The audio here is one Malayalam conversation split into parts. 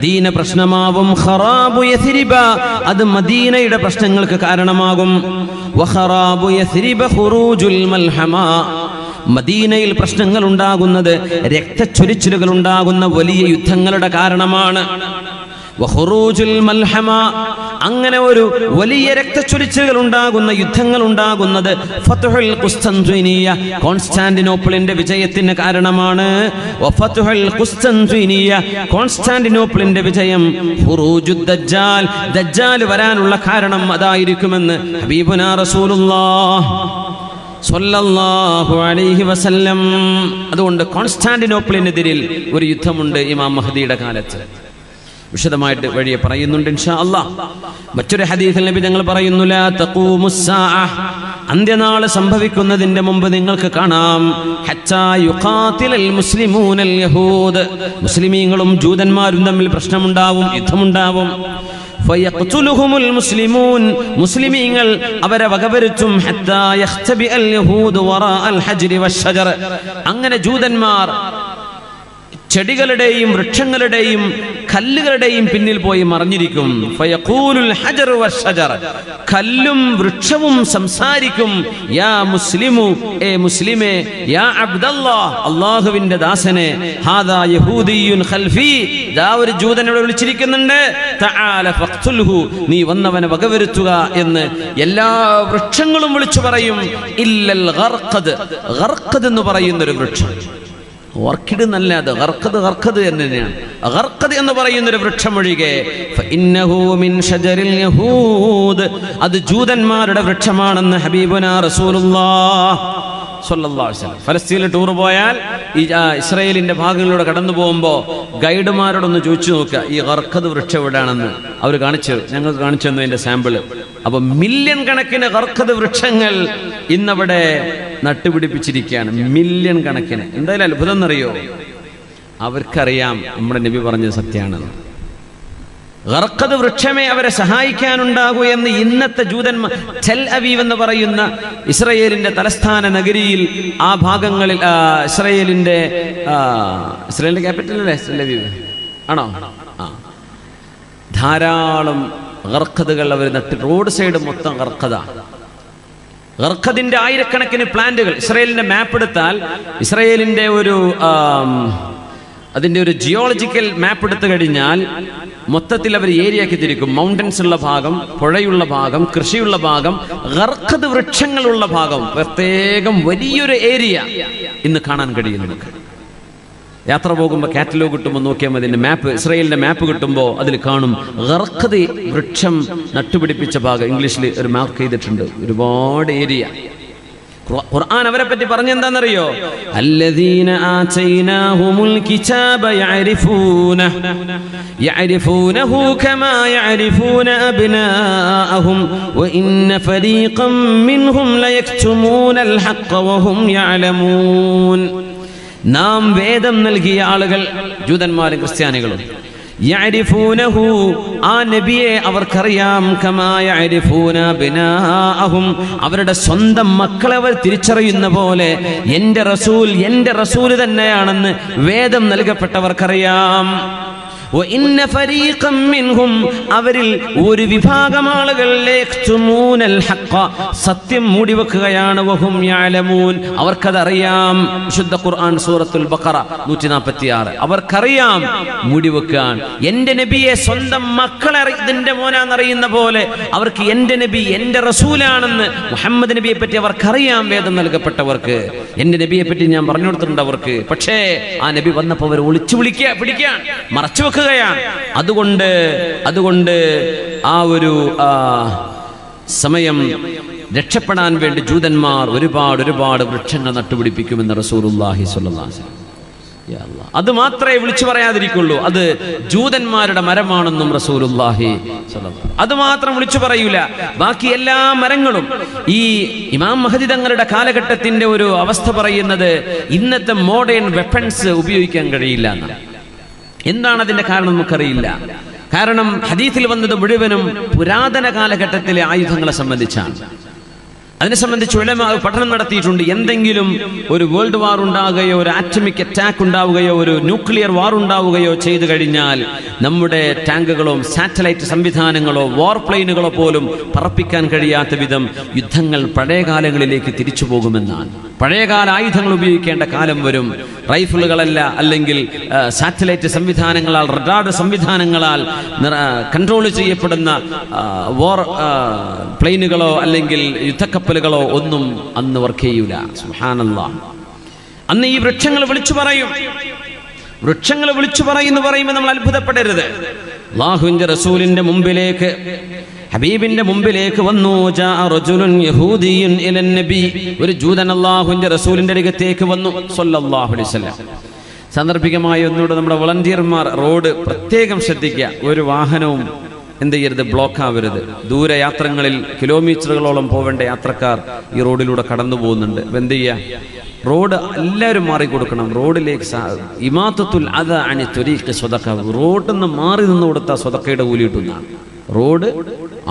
മദീന പ്രശ്നമാവും ഖറാബു യസ്രിബ, അത് മദീനയുടെ പ്രശ്നങ്ങൾക്ക് കാരണമാകും. വഖറാബു യസ്രിബ ഖുറൂജുൽ മൽഹമ, മദീനയിൽ പ്രശ്നങ്ങൾ ഉണ്ടാകുന്നത് രക്തച്ചൊരിച്ചിലുകൾ ഉണ്ടാകുന്ന വലിയ യുദ്ധങ്ങളുടെ കാരണമാണ്. വഖുറൂജുൽ മൽഹമ, അങ്ങനെ ഒരു വലിയ രക്തച്ചൊരിച്ചിലുകൾ ഉണ്ടാകുന്ന യുദ്ധങ്ങൾ ഉണ്ടാകുന്നത് ഫത്ഹുൽ ഖുസ്തൻത്വീനിയ, കോൺസ്റ്റാന്റിനോപ്പിളിന്റെ വിജയത്തിന് കാരണമാണ്. വഫത്ഹുൽ ഖുസ്തൻത്വീനിയ, കോൺസ്റ്റാന്റിനോപ്പിളിന്റെ വിജയം ഖുറൂജുദ് ദജ്ജാൽ, ദജ്ജാൽ വരാനുള്ള കാരണം അതായിരിക്കുമെന്ന് ഹബീബുനാ റസൂലുള്ളാഹ് സ്വല്ലല്ലാഹു അലൈഹി വസല്ലം. അതുകൊണ്ട് കോൺസ്റ്റാന്റിനോപ്പിളിനെതിരിൽ ഒരു യുദ്ധമുണ്ട് ഇമാം മഹ്ദിയുടെ കാലത്ത്. വിശദമായിട്ട് വഴിയെ പറയുന്നുണ്ട് ഇൻഷാ അല്ലാഹ്. മറ്റൊരു ഹദീസിൽ നബി തങ്ങൾ പറയുന്നു, ലാ തഖൂമുസ്സാഅ, അന്ത്യനാൾ സംഭവിക്കുന്നതിന്റെ മുമ്പ് നിങ്ങൾക്ക് കാണാം, ഹത്താ യുഖാതിലൽ മുസ്ലിമൂനൽ യഹൂദ്, മുസ്ലിമീങ്ങളും ജൂതന്മാരും തമ്മിൽ പ്രശ്നമുണ്ടാവും, യുദ്ധമുണ്ടാവും. ഫയഖ്തുലുഹുമുൽ മുസ്ലിമൂൻ, മുസ്ലിമീങ്ങൾ അവരെ വകവരുത്തും. ഹത്താ യഖ്തബിഅൽ യഹൂദു വറാഅൽ ഹജ്രി വശജർ, അങ്ങനെ ജൂതന്മാർ ചെടികളുടെയും വൃക്ഷങ്ങളുടെയും കല്ലുകളുടെയും പിന്നിൽ പോയി മറഞ്ഞിരിക്കും. ഫയഖൂലുൽ ഹജറു വശജർ, കല്ലും വൃക്ഷവും സംസാരിക്കും, യാ മുസ്ലിമു, ഏ മുസ്ലിമേ, യാ അബ്ദല്ലാഹ്, അല്ലാഹുവിന്റെ ദാസനെ, ഹാദാ യഹൂദിയുൻ ഖൽഫി, ദാ ഒരു ജൂതനെ വിളിച്ചിരിക്കുന്നുണ്ട്, തആല ഫഖ്തുൽഹു, നീ വന്നവനെ വകവരുത്തുക എന്ന് എല്ലാ വൃക്ഷങ്ങളും വിളിച്ചു പറയും. ഇല്ലൽ ഗർഖദ്, ഗർഖദ് എന്ന് പറയുന്നൊരു വൃക്ഷം, ഓർക്കിഡ് എന്നല്ല, അത് ഗർഖദ് തന്നെയാണ്. ഗർഖദ് എന്ന് പറയുന്നൊരു വൃക്ഷം ഒഴികെ ഫഇന്നഹു മിൻ ഷജറിൽ യഹൂദ്, അത് ജൂതന്മാരുടെ വൃക്ഷമാണെന്ന് ഹബീബുനാ റസൂലുള്ളാഹ് സ്വല്ലല്ലാഹു അലൈഹി വസല്ലം. ഫലസ്തീനിൽ ടൂർ പോയാൽ ഈ ഇസ്രായേലിന്റെ ഭാഗങ്ങളിലൂടെ കടന്നു പോകുമ്പോൾ ഗൈഡുമാരോടൊന്ന് ചോദിച്ചു നോക്കുക, ഈ ഗർഖദ് വൃക്ഷം എവിടെയാണെന്ന്. അവർ ഞങ്ങൾക്ക് കാണിച്ചു തന്നു അതിന്റെ സാമ്പിള്. അപ്പൊ മില്യൺ കണക്കിന് ഗർഖദ് വൃക്ഷങ്ങൾ ഇന്നവിടെ നട്ടുപിടിപ്പിച്ചിരിക്കുകയാണ്, മില്യൺ കണക്കിന്. എന്തായാലും അത്ഭുതം എന്നറിയോ, അവർക്കറിയാം നമ്മുടെ നബി പറഞ്ഞത് സത്യമാണെന്ന്. ഗർഖദ് വൃക്ഷമേ അവരെ സഹായിക്കാനുണ്ടാകൂ എന്ന് ഇന്നത്തെ ജൂതന്മാർ, ടെൽ അവീവ് എന്ന് പറയുന്ന ഇസ്രയേലിന്റെ തലസ്ഥാന നഗരിയിൽ, ആ ഭാഗങ്ങളിൽ, ഇസ്രയേലിന്റെ ക്യാപിറ്റൽ അല്ലേ ടെൽ അവീവ് ആണോ? ധാരാളം ഗർഖദുകൾ അവർ നട്ട്, റോഡ് സൈഡ് മൊത്തം ഗർഖദിന്റെ ആയിരക്കണക്കിന് പ്ലാന്റുകൾ. ഇസ്രയേലിന്റെ മാപ്പ് എടുത്താൽ, ഇസ്രയേലിന്റെ അതിന്റെ ഒരു ജിയോളജിക്കൽ മാപ്പ് എടുത്തു കഴിഞ്ഞാൽ മൊത്തത്തിൽ അവർ ഏരിയയാക്കി തിരിക്കും. മൗണ്ടൻസ് ഉള്ള ഭാഗം, പുഴയുള്ള ഭാഗം, കൃഷിയുള്ള ഭാഗം, ഗർഖദ് വൃക്ഷങ്ങളുള്ള ഭാഗം, പ്രത്യേകം വലിയൊരു ഏരിയ ഇന്ന് കാണാൻ കഴിയും നമുക്ക്. യാത്ര പോകുമ്പോൾ കാറ്റലോഗ് കിട്ടുമ്പോൾ നോക്കിയാൽ മതി, മാപ്പ്, ഇസ്രായേലിന്റെ മാപ്പ് കിട്ടുമ്പോൾ അതിൽ കാണും ഗർഖദ് വൃക്ഷം നട്ടുപിടിപ്പിച്ച ഭാഗം. ഇംഗ്ലീഷിൽ ഒരു മാർക്ക് ചെയ്തിട്ടുണ്ട്, ഒരുപാട് ഏരിയ. ഖുർആൻ അവരെ പറ്റി പറഞ്ഞെന്താണെന്നറിയോ? അല്ലദീന ആതൈനാഹുമുൽ കിതാബ യഅരിഫൂനഹു കമാ യഅരിഫൂന അബ്നാഅഹും വഇന്ന ഫരീഖൻ മിൻഹും ലയക്തുമൂനൽ ഹഖ്ഖ വഹും യഅലമൂൻ. നാം വേദം നൽകിയ ആളുകൾ, ജൂതന്മാരും ക്രിസ്ത്യാനികളും, യഅരിഫൂനഹു, ആ നബിയെ അവർക്കറിയാം, കമാ യഅരിഫൂന അബ്നാഅഹും, അവരുടെ സ്വന്തം മക്കളെ അവർ തിരിച്ചറിയുന്ന പോലെ എൻ്റെ റസൂൽ തന്നെയാണെന്ന് വേദം നൽകപ്പെട്ടവർക്കറിയാം. വഇന്ന ഫരീഖൻ മിൻഹും, അവരിൽ ഒരു വിഭാഗം ആളുകൾ ലയക്തുമൂനൽ ഹഖ്ഖ, സത്യം മൂടിവെക്കുകയാണ്. വഹും യഅലമൂൻ, അവർക്കതറിയാം. വിശുദ്ധ ഖുർആൻ സൂറത്തുൽ ബഖറ 146, അവർക്കറിയാം മൂടിവെക്കാൻ. എൻ്റെ നബിയെ സ്വന്തം മക്കളെ ഇതിന്റെ മോനാന്നറിയുന്ന പോലെ അവർക്ക് എൻ്റെ നബി, എൻ്റെ റസൂലാണെന്ന്, മുഹമ്മദ് നബിയെ പറ്റി അവർക്കറിയാം. വേദം നൽകപ്പെട്ടവർക്ക് എൻ്റെ നബിയെ പറ്റി ഞാൻ പറഞ്ഞു കൊടുത്തിട്ടുണ്ട് അവർക്ക്. പക്ഷേ ആ നബി വന്നപ്പോൾ അവർ ഒളിച്ചു പിടിക്കാൻ, മറച്ചു വെക്കുക. അതുകൊണ്ട് ആ ഒരു സമയം രക്ഷപ്പെടാൻ വേണ്ടി ജൂതന്മാർ ഒരുപാട് വൃക്ഷങ്ങൾ നട്ടുപിടിപ്പിക്കുമെന്ന് റസൂലുള്ളാഹി സ്വല്ലല്ലാഹു അലൈഹി വസല്ലം. അത് മാത്രമേ വിളിച്ചു പറയാതിരിക്കുള്ളൂ, അത് ജൂതന്മാരുടെ മരമാണെന്നും റസൂലുള്ളാഹി സ്വല്ലല്ലാഹു അലൈഹി വസല്ലം അത് മാത്രം വിളിച്ചു പറയൂല. ബാക്കി എല്ലാ മരങ്ങളും, ഈ ഇമാം മഹ്ദി തങ്ങളുടെ കാലഘട്ടത്തിന്റെ ഒരു അവസ്ഥ പറയുന്നത്, ഇന്നത്തെ മോഡേൺ വെപ്പൺസ് ഉപയോഗിക്കാൻ കഴിയില്ല എന്നാണ്. എന്താണ് അതിന്റെ കാരണം നമുക്കറിയില്ല. കാരണം ഹദീസിൽ വന്നത് മുഴുവനും പുരാതന കാലഘട്ടത്തിലെ ആയുധങ്ങളെ സംബന്ധിച്ചാണ്. അതിനെ സംബന്ധിച്ച് ഉലമാ പഠനം നടത്തിയിട്ടുണ്ട്. എന്തെങ്കിലും ഒരു വേൾഡ് വാർ ഉണ്ടാവുകയോ ഒരു ആറ്റമിക് അറ്റാക്ക് ഉണ്ടാവുകയോ ഒരു ന്യൂക്ലിയർ വാർ ഉണ്ടാവുകയോ ചെയ്തു കഴിഞ്ഞാൽ നമ്മുടെ ടാങ്കുകളോ സാറ്റലൈറ്റ് സംവിധാനങ്ങളോ വാർ പ്ലെയിനുകളോ പോലും പറപ്പിക്കാൻ കഴിയാത്ത വിധം യുദ്ധങ്ങൾ പഴയ കാലങ്ങളിലേക്ക് തിരിച്ചു പോകുമെന്നാണ്. പഴയകാല ആയുധങ്ങൾ ഉപയോഗിക്കേണ്ട കാലം വരും. റൈഫിളുകളല്ല, അല്ലെങ്കിൽ സാറ്റലൈറ്റ് സംവിധാനങ്ങളാൽ, റഡാർ സംവിധാനങ്ങളാൽ കൺട്രോൾ ചെയ്യപ്പെടുന്ന വാർ പ്ലെയിനുകളോ അല്ലെങ്കിൽ യുദ്ധക്കപ്പലുകളോ ഒന്നും അന്ന് വർക്ക് ചെയ്യൂല. സുബ്ഹാനല്ലാഹ്. അന്ന് ഈ വൃക്ഷങ്ങൾ വിളിച്ചു പറയും. വൃക്ഷങ്ങൾ വിളിച്ചു പറയുന്നു പറയുമ്പോൾ നമ്മൾ അത്ഭുതപ്പെടരുത്. അല്ലാഹുവിന്റെ റസൂലിന്റെ മുമ്പിലേക്ക്, ഹബീബിന്റെ മുമ്പിലേക്ക് വന്നു. ഒരു ജൂതൻ അല്ലാഹുവിന്റെ റസൂലിന്റെ അടുത്തേക്ക് വന്നു സ്വല്ലല്ലാഹു അലൈഹി വസല്ലം. സാന്ദർഭികമായി ഒന്നുകൂടെ നമ്മുടെ വളണ്ടിയർമാർ റോഡ് പ്രത്യേകം ശ്രദ്ധിക്കുക. ഒരു വാഹനവും എന്ത് ചെയ്യരുത്, ബ്ലോക്ക് ആവരുത്. ദൂരയാത്രങ്ങളിൽ കിലോമീറ്ററുകളോളം പോവേണ്ട യാത്രക്കാർ ഈ റോഡിലൂടെ കടന്നു പോകുന്നുണ്ട്. അപ്പം എന്ത് ചെയ്യുക, റോഡ് എല്ലാവരും മാറിക്കൊടുക്കണം. റോഡിലേക്ക് ഇമാത്തത്തുൽ അദ അനി ത്വരീഖ് സ്വതക്ക, റോഡിൽ നിന്ന് മാറി നിന്ന് കൊടുത്താൽ സ്വതക്കയുടെ കൂലി കിട്ടുന്നതാണ്. റോഡ്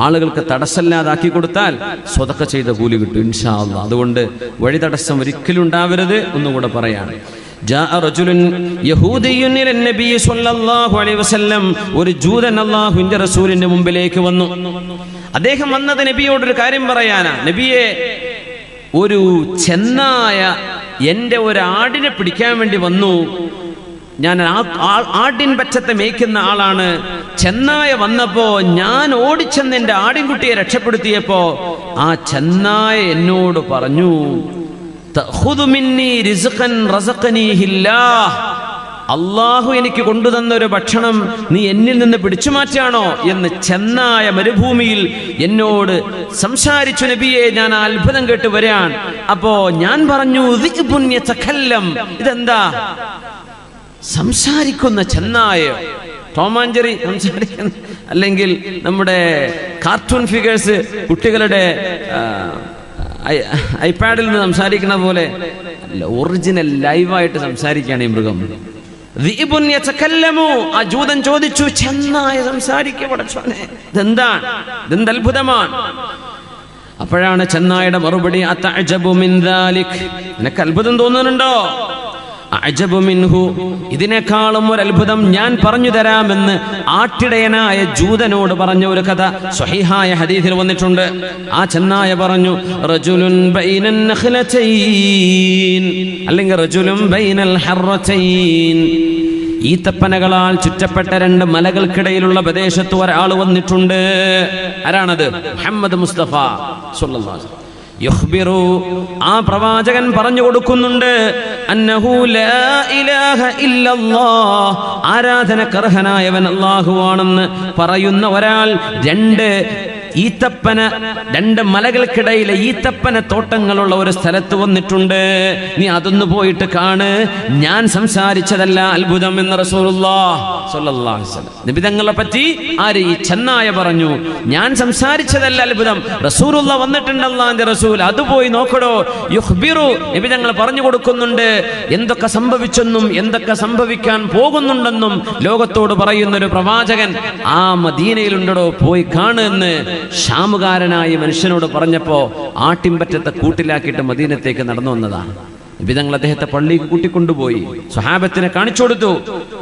ആളുകൾക്ക് തടസ്സമില്ലാതാക്കി കൊടുത്താൽ സ്വതക്ക ചെയ്ത കൂലി കിട്ടും ഇൻഷാ അല്ലാഹ്. അതുകൊണ്ട് വഴി തടസ്സം ഒരിക്കലും ഉണ്ടാവരുത്. ഒന്നുകൂടെ പറയാണ്, ഒരു ജൂതൻ അല്ലാഹുവിന്റെ റസൂലിന്റെ മുമ്പിലേക്ക് വന്നു. അദ്ദേഹം വന്നത് നബിയോടൊരു കാര്യം പറയാനാ. നബിയെ, ഒരു ചെന്നായ എൻ്റെ ഒരു ആടിനെ പിടിക്കാൻ വേണ്ടി വന്നു. ഞാൻ ആടിൻ പച്ചത്തെ മേയ്ക്കുന്ന ആളാണ്. ചെന്നായ വന്നപ്പോ ഞാൻ ഓടിച്ചെന്ന് എൻ്റെ ആടിൻകുട്ടിയെ രക്ഷപ്പെടുത്തിയപ്പോ ആ ചെന്നായ എന്നോട് പറഞ്ഞു, അള്ളാഹു എനിക്ക് കൊണ്ടുതന്ന ഒരു ഭക്ഷണം നീ എന്നിൽ നിന്ന് പിടിച്ചു മാറ്റാണോ എന്ന് ചെന്നായ മരുഭൂമിയിൽ എന്നോട് സംസാരിച്ചു. നബിയെ, ഞാൻ അത്ഭുതം കേട്ട് വരാൻ. അപ്പോ ഞാൻ പറഞ്ഞു, ഇതെന്താ സംസാരിക്കുന്ന ചെന്നായ? ടോമാഞ്ചറി സംസാരിക്കുന്ന, അല്ലെങ്കിൽ നമ്മുടെ കാർട്ടൂൺ ഫിഗേഴ്സ് കുട്ടികളുടെ ഐപാഡിൽ നിന്ന് സംസാരിക്കുന്ന പോലെ ഒറിജിനൽ ലൈവായിട്ട് സംസാരിക്കുകയാണ് ഈ മൃഗം. ആ ജൂതൻ ചോദിച്ചു, ചെന്നായ സംസാരിക്കപ്പെടേ, ഇതെന്താണ്? ഇതെന്ത് അത്ഭുതമാണ്? അപ്പോഴാണ് ചെന്നായുടെ മറുപടി, നിനക്ക് അത്ഭുതം തോന്നുന്നുണ്ടോ? ഇതിനേക്കാളും ഒരു അത്ഭുതം ഞാൻ പറഞ്ഞു തരാമെന്ന് ആട്ടിടയനായ ജൂതനോട് പറഞ്ഞ ഒരു കഥ സ്വഹീഹായ ഹദീസിൽ വന്നിട്ടുണ്ട്. ആ ചെന്നായ പറഞ്ഞു, റജുലുൻ ബൈനൻ നഖ്ലതൈൻ, അല്ലെങ്കിൽ റജുലുൻ ബൈനൽ ഹർറതൈൻ, ഈത്തപ്പനകളാൽ ചുറ്റപ്പെട്ട രണ്ട് മലകൾക്കിടയിലുള്ള പ്രദേശത്ത് ഒരാൾ വന്നിട്ടുണ്ട്. ആരാണത്? മുഹമ്മദ് മുസ്തഫ സ്വല്ലല്ലാഹു അലൈഹി വസല്ലം. യുഖ്ബിറു, ആ പ്രവാചകൻ പറഞ്ഞു കൊടുക്കുന്നുണ്ട്, അന്നഹു ലാ ഇലാഹ ഇല്ലല്ലാഹ്, ആരാധനക്കർഹനായവൻ അല്ലാഹുവാണെന്ന് പറയുന്ന ഒരാൾ രണ്ട് മലകൾക്കിടയിലെ ഈത്തപ്പന തോട്ടങ്ങളുള്ള ഒരു സ്ഥലത്ത് വന്നിട്ടുണ്ട്. നീ അതൊന്ന് പോയിട്ട് കാണ്, ഞാൻ സംസാരിച്ചതല്ല അത്ഭുതം എന്ന് റസൂലുള്ളാഹി സ്വല്ലല്ലാഹു അലൈഹി വസല്ലം. നബി തങ്ങളെ പറ്റി ആര്? ഈ ചെന്നായ പറഞ്ഞു, ഞാൻ സംസാരിച്ചതല്ല അത്ഭുതം, റസൂലുള്ളാഹി വന്നിട്ടുണ്ട്, അല്ലാഹുവിന്റെ റസൂൽ, അത് പോയി നോക്കടോ. യുഖ്ബിറു, നബി തങ്ങൾ പറഞ്ഞു കൊടുക്കുന്നുണ്ട് എന്തൊക്കെ സംഭവിച്ചെന്നും എന്തൊക്കെ സംഭവിക്കാൻ പോകുന്നുണ്ടെന്നും ലോകത്തോട് പറയുന്ന ഒരു പ്രവാചകൻ ആ മദീനയിലുണ്ടോ, പോയി കാണ് എന്ന് ഷാമുകാരനായ മനുഷ്യനോട് പറഞ്ഞപ്പോ ആട്ടിൻപറ്റത്തെ കൂട്ടിലാക്കിയിട്ട് മദീനത്തേക്ക് നടന്നു വന്നതാണ്. നബി തങ്ങൾ അദ്ദേഹത്തെ പള്ളിക്ക് കൂട്ടിക്കൊണ്ടുപോയി സ്വഹാബത്തിനെ കാണിച്ചു കൊടുത്തു.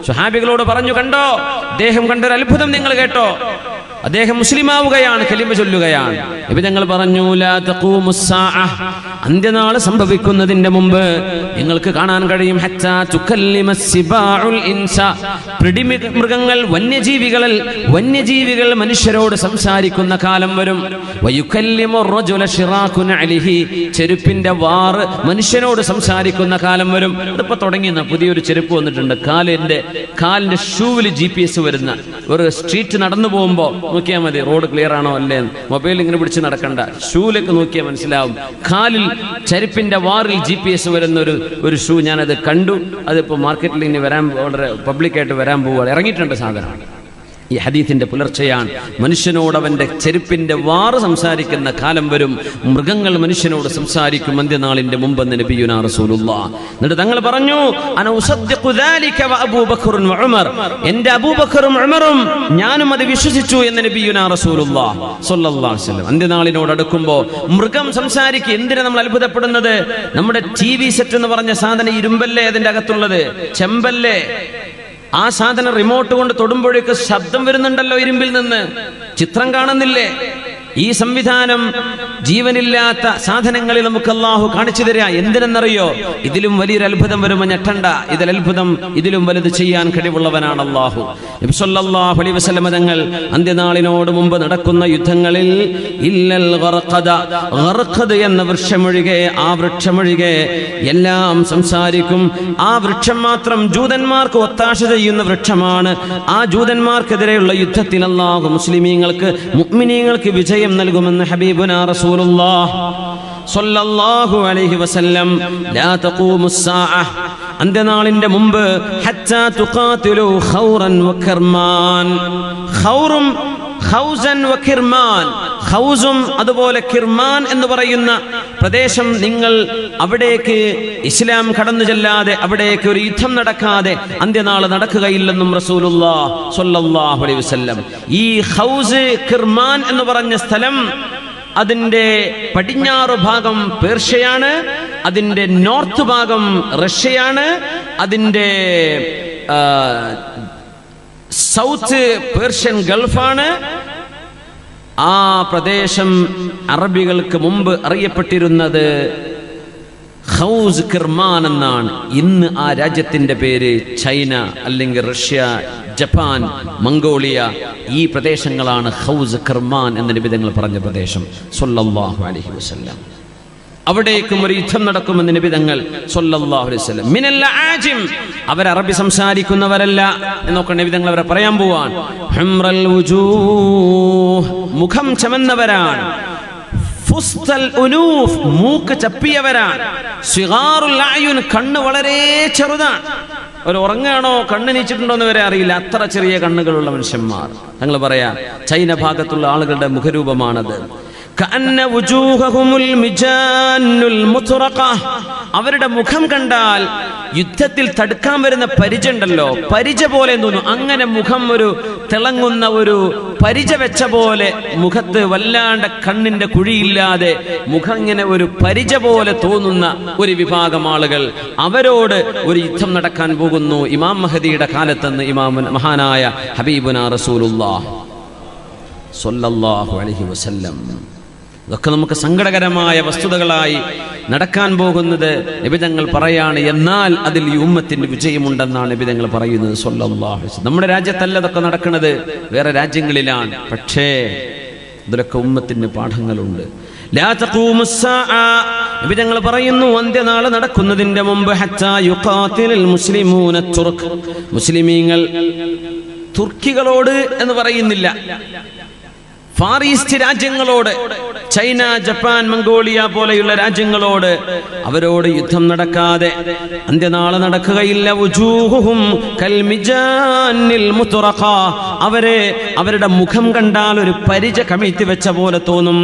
സ്വഹാബികളോട് പറഞ്ഞു, കണ്ടോ, അദ്ദേഹം കണ്ടൊരു അത്ഭുതം നിങ്ങൾ കേട്ടോ? അദ്ദേഹം മുസ്ലിമാവുകയാണ്, കലിമ ചൊല്ലുകയാണ്. നബി തങ്ങൾ പറഞ്ഞു, ലാ തഖൂമുസ്സാഅ, അന്ത്യനാൾ സംഭവിക്കുന്നതിന്റെ മുമ്പ് നിങ്ങൾക്ക് കാണാൻ കഴിയും, ഹത്താ തുകല്ലിമസ്സിബാഉൽ ഇൻസ, മൃഗങ്ങൾ വന്യജീവികൾ മനുഷ്യരോട് സംസാരിക്കുന്ന കാലം വരും. വയുകല്ലിമു റജുല ശിറാഖുൻ അലിഹി, ചെരുപ്പിന്റെ വാറ് മനുഷ്യനോട് സംസാരിക്കുന്ന കാലം വരും. ഇതിപ്പോ തുടങ്ങിയെന്ന പുതിയൊരു ചെരുപ്പ് വന്നിട്ടുണ്ട്, കാലിന്റെ ഷൂവിൽ GPS വരുന്ന. ഒരു സ്ട്രീറ്റ് നടന്നു പോകുമ്പോ നോക്കിയാൽ മതി, റോഡ് ക്ലിയർ ആണോ അല്ലേ, മൊബൈൽ ഇങ്ങനെ പിടിച്ച് നടക്കണ്ട, ഷൂലേക്ക് നോക്കിയാൽ മനസ്സിലാവും. കാലിൽ ചെരുപ്പിന്റെ വാറിൽ GPS വരുന്ന ഒരു ഷൂ ഞാനത് കണ്ടു. അതിപ്പോൾ മാർക്കറ്റിൽ ഇനി വളരെ പബ്ലിക്കായിട്ട് വരാൻ പോവുക, ഇറങ്ങിയിട്ടുണ്ട് സാധനം. ഈ ഹദീസിന്റെ പുലർച്ചെയാണ്. മനുഷ്യനോട് അവന്റെ ചെരുപ്പിന്റെ വാറ് സംസാരിക്കുന്ന കാലം വരും. മൃഗങ്ങൾ മനുഷ്യനോട് സംസാരിക്കും അന്ത്യനാളിന്റെ മുമ്പെന്ന് നബിയുനാ റസൂലുള്ളാഹ്. എന്നിട്ട് തങ്ങൾ പറഞ്ഞു, അന ഉസദ്ദിഖു ദാലിക വ അബൂബക്കറും വ ഉമർ, എന്റെ അബൂബക്കറും ഉമറും ഞാനും അത് വിശ്വസിച്ചു എന്ന് നബിയുനാ റസൂലുള്ളാഹ് സ്വല്ലല്ലാഹു അലൈഹി വസല്ലം. അന്ത്യനാളിനോട് അടുക്കുമ്പോൾ മൃഗം സംസാരിക്കും. എന്തിനാ നമ്മൾ അത്ഭുതപ്പെടുന്നത്? നമ്മുടെ TV സെറ്റ് എന്ന് പറഞ്ഞ സാധനം ഇരുമ്പല്ലേ അതിന്റെ അകത്തുള്ളത്, ചെമ്പല്ലേ? ആ സാധനം റിമോട്ട് കൊണ്ട് തൊടുമ്പോഴേക്ക് ശബ്ദം വരുന്നുണ്ടല്ലോ ഇരുമ്പിൽ നിന്ന്, ചിത്രം കാണുന്നില്ലേ? ഈ സംവിധാനം ജീവനില്ലാത്ത സാധനങ്ങളിൽ നമുക്ക് അല്ലാഹു കാണിച്ചു തരിക. എന്തിനെന്നറിയോ? ഇതിലും വലിയൊരു അത്ഭുതം വരുമ്പോൾ ഞെട്ടണ്ട. ഇതിൽ അത്ഭുതം ഇതിലും വലുത് ചെയ്യാൻ കഴിവുള്ളവനാണ് അല്ലാഹു. നബി സല്ലല്ലാഹു അലൈഹി വസല്ലം തങ്ങൾ അന്ത്യനാളിനോട് മുമ്പ് നടക്കുന്ന യുദ്ധങ്ങളിൽ ഇല്ലൽ ഗർഖദ എന്ന വൃക്ഷമൊഴികെ, ആ വൃക്ഷമൊഴികെ എല്ലാം സംസാരിക്കും. ആ വൃക്ഷം മാത്രം ജൂതന്മാർക്ക് ഒത്താശ ചെയ്യുന്ന വൃക്ഷമാണ്. ആ ജൂതന്മാർക്കെതിരെയുള്ള യുദ്ധത്തിൽ അല്ലാഹു മുസ്ലിമീങ്ങൾക്ക്, മുഅ്മിനീങ്ങൾക്ക് വിജയം നൽകുമെന്ന് ഹബീബുനാ റസൂലുള്ളാഹ് സ്വല്ലല്ലാഹു അലൈഹി വസല്ലം. ലാ തഖൂമുസ് സാഅഹ്, അന്ത്യനാളിന്റെ മുമ്പ് ഹത്താ തുഖാതിലു ഖൗറൻ വ കിർമാൻ, ഖൗറും ഖൗസൻ വ കിർമാൻ, ഖൗസും അതുപോലെ കിർമാൻ എന്ന് പറയുന്ന പ്രദേശം, നിങ്ങൾ അവിടേക്ക് ഇസ്ലാം കടന്നു ചെല്ലാതെ അവിടേക്ക് ഒരു യുദ്ധം നടക്കാതെ അന്ത്യനാൾ നടക്കുകയില്ലെന്നും റസൂലുള്ളാഹ് സ്വല്ലല്ലാഹു അലൈഹി വസല്ലം. ഈ ഖൗസ് കിർമാൻ എന്ന് പറഞ്ഞ സ്ഥലം അതിന്റെ പടിഞ്ഞാറ് ഭാഗം പേർഷ്യയാണ്, അതിന്റെ നോർത്ത് ഭാഗം റഷ്യയാണ്, അതിന്റെ സൗത്ത് പേർഷ്യൻ ഗൾഫാണ്. ആ പ്രദേശം അറബികൾക്ക് മുമ്പ് അറിയപ്പെട്ടിരുന്നത് ഖൗസ് കിർമാൻ എന്നാണ്. ഇന്ന് ആ രാജ്യത്തിന്റെ പേര് ചൈന അല്ലെങ്കിൽ റഷ്യ, ജപ്പാൻ, മംഗോളിയ, ഈ പ്രദേശങ്ങളാണ് ഖൗസ് കിർമാൻ എന്ന നബി തങ്ങൾ പറഞ്ഞ പ്രദേശം സ്വല്ലല്ലാഹു അലൈഹി വസല്ലം. അവിടേക്കും ഒരു യുദ്ധം നടക്കുമെന്ന് നബി തങ്ങൾ സ്വല്ലല്ലാഹു അലൈഹി വസല്ലം. മിനൽ ആജിം, അവർ അറബി സംസാരിക്കുന്നവരല്ല എന്നൊക്കെ നബി തങ്ങൾ അവരെ പറയാൻ പോവാൻ. ഹുംറൽ വുജൂഹ്, മുഖം ചമന്നവരാണ്. ഫുസ്തൽ ഉനൂഫ്, മൂക്ക് ചപ്പിയവരാണ്. സിഗാറുൽ അയുൻ, കണ്ണ് വളരെ ചെറുതാണ്. ഒരു ഉറങ്ങാണോ കണ്ണ് നീച്ചിട്ടുണ്ടോ എന്ന് വരെ അറിയില്ല, അത്ര ചെറിയ കണ്ണുകളുള്ള മനുഷ്യന്മാർ. ഞങ്ങൾ പറയാ ചൈന ഭാഗത്തുള്ള ആളുകളുടെ മുഖരൂപമാണത്. കഅന്ന വുജൂഹഹുമുൽ മിജാനുൽ മുത്റഖ, അവരുടെ മുഖം കണ്ടാൽ യുദ്ധത്തിൽ തടുക്കാൻ വരുന്ന പരിച ഉണ്ടല്ലോ, പരിച പോലെ തോന്നും. അങ്ങനെ മുഖം ഒരു തിളങ്ങുന്ന ഒരു പരിച വെച്ച പോലെ, മുഖത്ത് വല്ലാണ്ട് കണ്ണിന്റെ കുഴിയില്ലാതെ മുഖം ഇങ്ങനെ ഒരു പരിച പോലെ തോന്നുന്ന ഒരു വിഭാഗം ആളുകൾ, അവരോട് ഒരു യുദ്ധം നടക്കാൻ പോകുന്നു ഇമാം മഹദിയുടെ കാലത്തെന്ന് മഹാനായ ഹബീബുനാ റസൂലുള്ളാഹ് സ്വല്ലല്ലാഹു അലൈഹി വസല്ലം. ഇതൊക്കെ നമുക്ക് സങ്കടകരമായ വസ്തുതകളായി നടക്കാൻ പോകുന്നത് നബി തങ്ങൾ പറയാണ്. എന്നാൽ അതിൽ ഈ ഉമ്മത്തിന് വിജയമുണ്ടെന്നാണ് നബി തങ്ങൾ പറയുന്നത് സ്വല്ലല്ലാഹു അലൈഹി വസല്ലം. നമ്മുടെ രാജ്യത്തല്ല ഇതൊക്കെ നടക്കുന്നത്, വേറെ രാജ്യങ്ങളിലാണ്. പക്ഷേ ഇതിലൊക്കെ ഉമ്മത്തിന് പാഠങ്ങളുണ്ട്. ലാ തഖൂമുസ് സാഅ, നബി തങ്ങൾ പറയുന്നു അന്ത്യനാൾ നടക്കുന്നതിന്റെ മുമ്പ് ഹത്താ യുഖാതിലുൽ മുസ്ലിമൂന തുർക്ക്, മുസ്ലിമീങ്ങൾ തുർക്കികളോട് എന്ന് പറയുന്നില്ല, ഫാർ ഈസ്റ്റ് രാജ്യങ്ങളോട്, ചൈന, ജപ്പാൻ, മംഗോളിയ പോലെയുള്ള രാജ്യങ്ങളോട്, അവരോട് യുദ്ധം നടക്കാതെ അന്ത്യനാൾ നടക്കുകയില്ല. വുജൂഹുഹും കൽമിജാനിൽ മുത്റഖ, അവരുടെ മുഖം കണ്ടാൽ ഒരു പരിച കമിഴ്ത്തി വെച്ച പോലെ തോന്നും.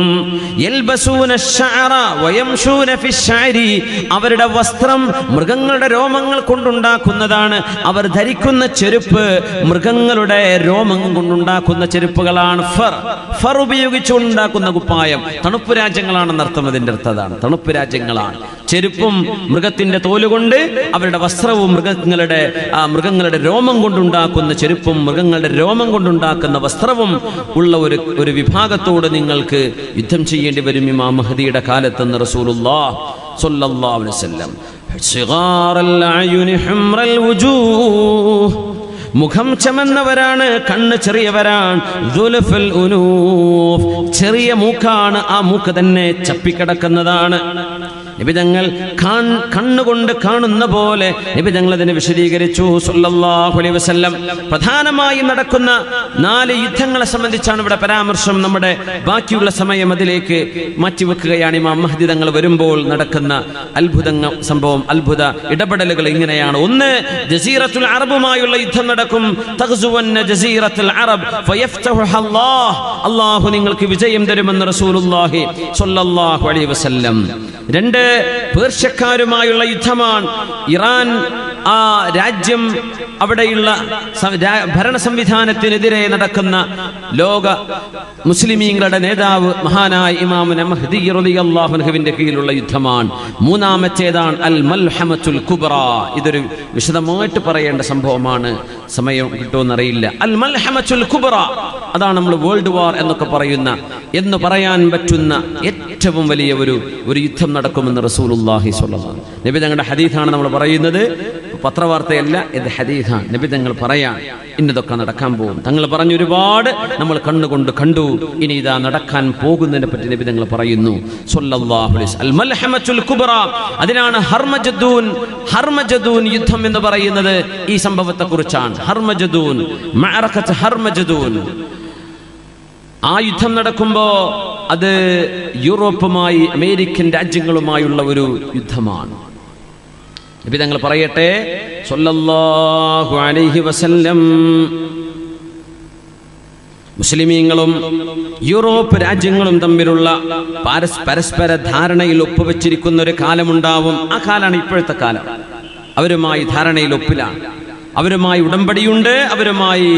യൽബസൂന അശ്ശഅറ വയംശൂന ഫിശ്ശഅരി, അവരുടെ വസ്ത്രം മൃഗങ്ങളുടെ രോമങ്ങൾ കൊണ്ടുണ്ടാക്കുന്നതാണ്. അവർ ധരിക്കുന്ന ചെരുപ്പ് മൃഗങ്ങളുടെ രോമം കൊണ്ടുണ്ടാക്കുന്ന ചെരുപ്പുകളാണ്. ഫർ ഉപയോഗിച്ചുണ്ടാക്കുന്ന കുപ്പായം. തണുപ്പ് രാജ്യങ്ങളാണെന്നർത്ഥം. അതിന്റെ അർത്ഥം അതാണ്, തണുപ്പ് രാജ്യങ്ങളാണ്. ചെരുപ്പും മൃഗത്തിന്റെ തോലുകൊണ്ട്, അവരുടെ വസ്ത്രവും മൃഗങ്ങളുടെ രോമം കൊണ്ടുണ്ടാക്കുന്ന ചെരുപ്പും മൃഗങ്ങളുടെ രോമം കൊണ്ടുണ്ടാക്കുന്ന വസ്ത്രവും ഉള്ള ഒരു വിഭാഗത്തോട് നിങ്ങൾക്ക് യുദ്ധം ചെയ്യേണ്ടി വരും ഇമാം മഹദിയുടെ കാലത്തെന്ന് റസൂലുള്ളാഹ് സ്വല്ലല്ലാഹു അലൈഹി വസല്ലം. സിഗാറൽ അയുനി ഹുംറൽ വുജൂഹ്, മുഖം ചമന്നവരാണ്, കണ്ണ് ചെറിയവരാണ്. ദുൽഫുൽ ഉനൂഫ്, ചെറിയ മൂക്കാണ്, ആ മൂക്ക് തന്നെ ചപ്പിക്കിടക്കുന്നതാണ്. നബി തങ്ങൾ കണ്ണുകൊണ്ട് കാണുന്ന പോലെ നബി തങ്ങൾ അതിനെ വിശദീകരിച്ചു സല്ലല്ലാഹു അലൈഹി വസല്ലം. പ്രധാനമായും നടക്കുന്ന 4 യുദ്ധങ്ങളെ സംബന്ധിച്ചാണ് ഇവിടെ പരാമർശം. നമ്മുടെ ബാക്കിയുള്ള സമയം അതിലേക്ക് മാറ്റിവെക്കുകയാണ്. ഇമാം മഹ്ദി തങ്ങൾ വരുമ്പോൾ നടക്കുന്ന അത്ഭുത ഇടപെടലുകൾ ഇങ്ങനെയാണ്. ഒന്ന്, ജസീറത്തുൽ അറബുമായുള്ള യുദ്ധം നടക്കും. തഗ്സുവന്ന ജസീറത്തുൽ അറബ് ഫയഫ്തഹുഹ അല്ലാഹു നിങ്ങൾക്ക് വിജയം തരുമെന്ന് റസൂലുള്ളാഹി സ്വല്ലല്ലാഹു അലൈഹി വസല്ലം. 2, പേർഷ്യക്കാരുമായുള്ള യുദ്ധമാണ്. ഇറാൻ ആ രാജ്യം, അവിടെയുള്ള ഭരണ സംവിധാനത്തിനെതിരെ നടക്കുന്ന ലോക മുസ്ലിമീങ്ങളുടെ നേതാവ് മഹാനായ ഇമാമുന മഹ്ദി റളിയല്ലാഹു അൻഹുവിന്റെ കീഴിലുള്ള യുദ്ധമാണ്. 3-ാമത്തേതാണ് അൽ മൽഹമത്തുൽ കുബ്ര. ഇതൊരു വിശദമായിട്ട് പറയേണ്ട സംഭവമാണ്, സമയം കിട്ടുമെന്നറിയില്ല. അൽ മൽഹമത്തുൽ കുബ്ര, അതാണ് നമ്മൾ വേൾഡ് വാർ എന്നൊക്കെ എന്ന് പറയാൻ പറ്റുന്ന ഏറ്റവും വലിയ ഒരു യുദ്ധം നടക്കുമെന്ന് റസൂലുള്ളാഹി സ്വല്ലല്ലാഹു അലൈഹി വസല്ലം. നബി തങ്ങളുടെ ഹദീസാണ് നമ്മൾ പറയുന്നത്, പത്രവാർത്തയല്ല, ഇത് ഹദീസാണ്. നബി തങ്ങൾ പറയാൻ ഇന്നതൊക്കെ നടക്കാൻ പോകും. തങ്ങൾ പറഞ്ഞു ഒരുപാട് നമ്മൾ കണ്ണുകൊണ്ട് കണ്ടു. ഇനി ഇതാ നടക്കാൻ പോകുന്നതിനെ പറ്റി നബി തങ്ങൾ പറയുന്നു സ്വല്ലല്ലാഹു അലൈഹി വസല്ലം. അൽ മൽഹമത്തുൽ കുബ്ര, അതിനാണ് ഹർമജദൂൻ യുദ്ധം എന്ന് പറയുന്നത്. ഈ സംഭവത്തെ കുറിച്ചാണ്. ഹർമജദൂൻ, മഅറകത്ത് ഹർമജദൂൻ. ആ യുദ്ധം നടക്കുമ്പോ അത് യൂറോപ്പുമായി, അമേരിക്കൻ രാജ്യങ്ങളുമായുള്ള ഒരു യുദ്ധമാണ്. നബി തങ്ങൾ പറയട്ടെ സ്വല്ലല്ലാഹു അലൈഹി വസല്ലം, മുസ്ലിമീങ്ങളും യൂറോപ്പ് രാജ്യങ്ങളും തമ്മിലുള്ള പരസ്പര ധാരണയിൽ ഒപ്പുവെച്ചിരിക്കുന്ന ഒരു കാലമുണ്ടാവും. ആ കാലാണ് ഇപ്പോഴത്തെ കാലം. അവരുമായി ധാരണയിൽ ഒപ്പിലാണ്, അവരുമായി ഉടമ്പടിയുണ്ട്, അവരുമായി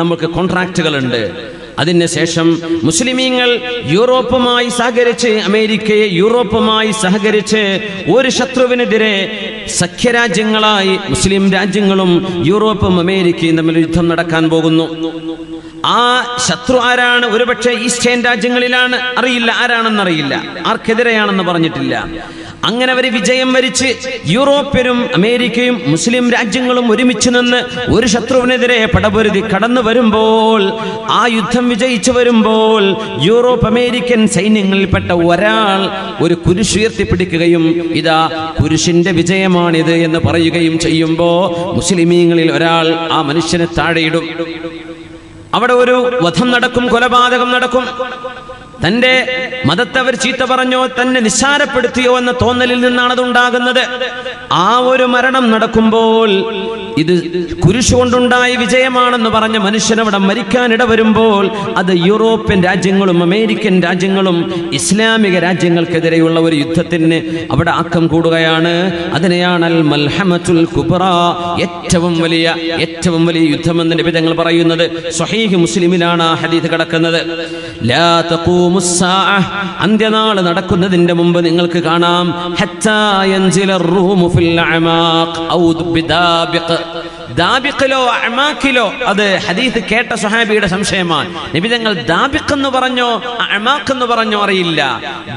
നമുക്ക് കോൺട്രാക്റ്റുകളുണ്ട്. അതിനുശേഷം മുസ്ലിമീങ്ങൾ യൂറോപ്പുമായി സഹകരിച്ച്, അമേരിക്കയെ യൂറോപ്പുമായി സഹകരിച്ച് ഒരു ശത്രുവിനെതിരെ സഖ്യരാജ്യങ്ങളായി മുസ്ലിം രാജ്യങ്ങളും യൂറോപ്പും അമേരിക്കയും തമ്മിൽ യുദ്ധം നടക്കാൻ പോകുന്നു. ആ ശത്രു ആരാണ്? ഒരുപക്ഷെ ഈസ്റ്റേൺ രാജ്യങ്ങളിലാണ്, അറിയില്ല, ആരാണെന്നറിയില്ല, ആർക്കെതിരെയാണെന്ന് പറഞ്ഞിട്ടില്ല. അങ്ങനെ അവർ വിജയം വരിച്ച് യൂറോപ്യരും അമേരിക്കയും മുസ്ലിം രാജ്യങ്ങളും ഒരുമിച്ച് നിന്ന് ഒരു ശത്രുവിനെതിരെ പടപൊരുതി കടന്നു വരുമ്പോൾ, ആ യുദ്ധം വിജയിച്ചു വരുമ്പോൾ യൂറോപ്പ് അമേരിക്കൻ സൈന്യങ്ങളിൽപ്പെട്ട ഒരാൾ ഒരു കുരിശ് ഉയർത്തിപ്പിടിക്കുകയും ഇതാ കുരിശിന്റെ വിജയമാണിത് എന്ന് പറയുകയും ചെയ്യുമ്പോൾ മുസ്ലിമീങ്ങളിൽ ഒരാൾ ആ മനുഷ്യനെ താഴെയിടും. അവിടെ ഒരു വധം നടക്കും, കൊലപാതകം നടക്കും. തന്റെ മതത്തെ അവർ ചീത്ത പറഞ്ഞോ, തന്നെ നിസ്സാരപ്പെടുത്തിയോ എന്ന തോന്നലിൽ നിന്നാണ് അത് ഉണ്ടാകുന്നത്. ആ ഒരു മരണം നടക്കുമ്പോൾ ഇത് കുരിശുകൊണ്ടുണ്ടായ വിജയമാണെന്ന് പറഞ്ഞ മനുഷ്യൻ അവിടെ മരിക്കാനിട വരുമ്പോൾ അത് യൂറോപ്യൻ രാജ്യങ്ങളും അമേരിക്കൻ രാജ്യങ്ങളും ഇസ്ലാമിക രാജ്യങ്ങൾക്കെതിരെയുള്ള ഒരു യുദ്ധത്തിന് അവിടെ ആക്കം കൂടുകയാണ്. അതിനെയാണ് അൽ മൽഹമത്തുൽ കുബ്ര, ഏറ്റവും വലിയ യുദ്ധമെന്ന് നബി തങ്ങൾ പറയുന്നത്. സ്വഹീഹ് മുസ്ലിമിലാണ് ആ ഹദീസ് കിടക്കുന്നത്. ലാ തഖൂമുസ് സാഅ, അന്ത്യനാൾ നടക്കുന്നതിന്റെ മുമ്പ് നിങ്ങൾക്ക് കാണാം, ഹത്താ യൻസിലർ റൂമു ഫിൽ അമാഖ് ഔ ബിദാബിഖ്, ദാബിഖിലോ അമാഖിലോ. അത് ഹദീസ് കേട്ട സ്വഹാബിയുടെ സംശയമാണ്. നബി തങ്ങൾ ദാബിഖ് എന്ന് പറഞ്ഞോ അമാഖ് എന്ന് പറഞ്ഞോ അറിയില്ല.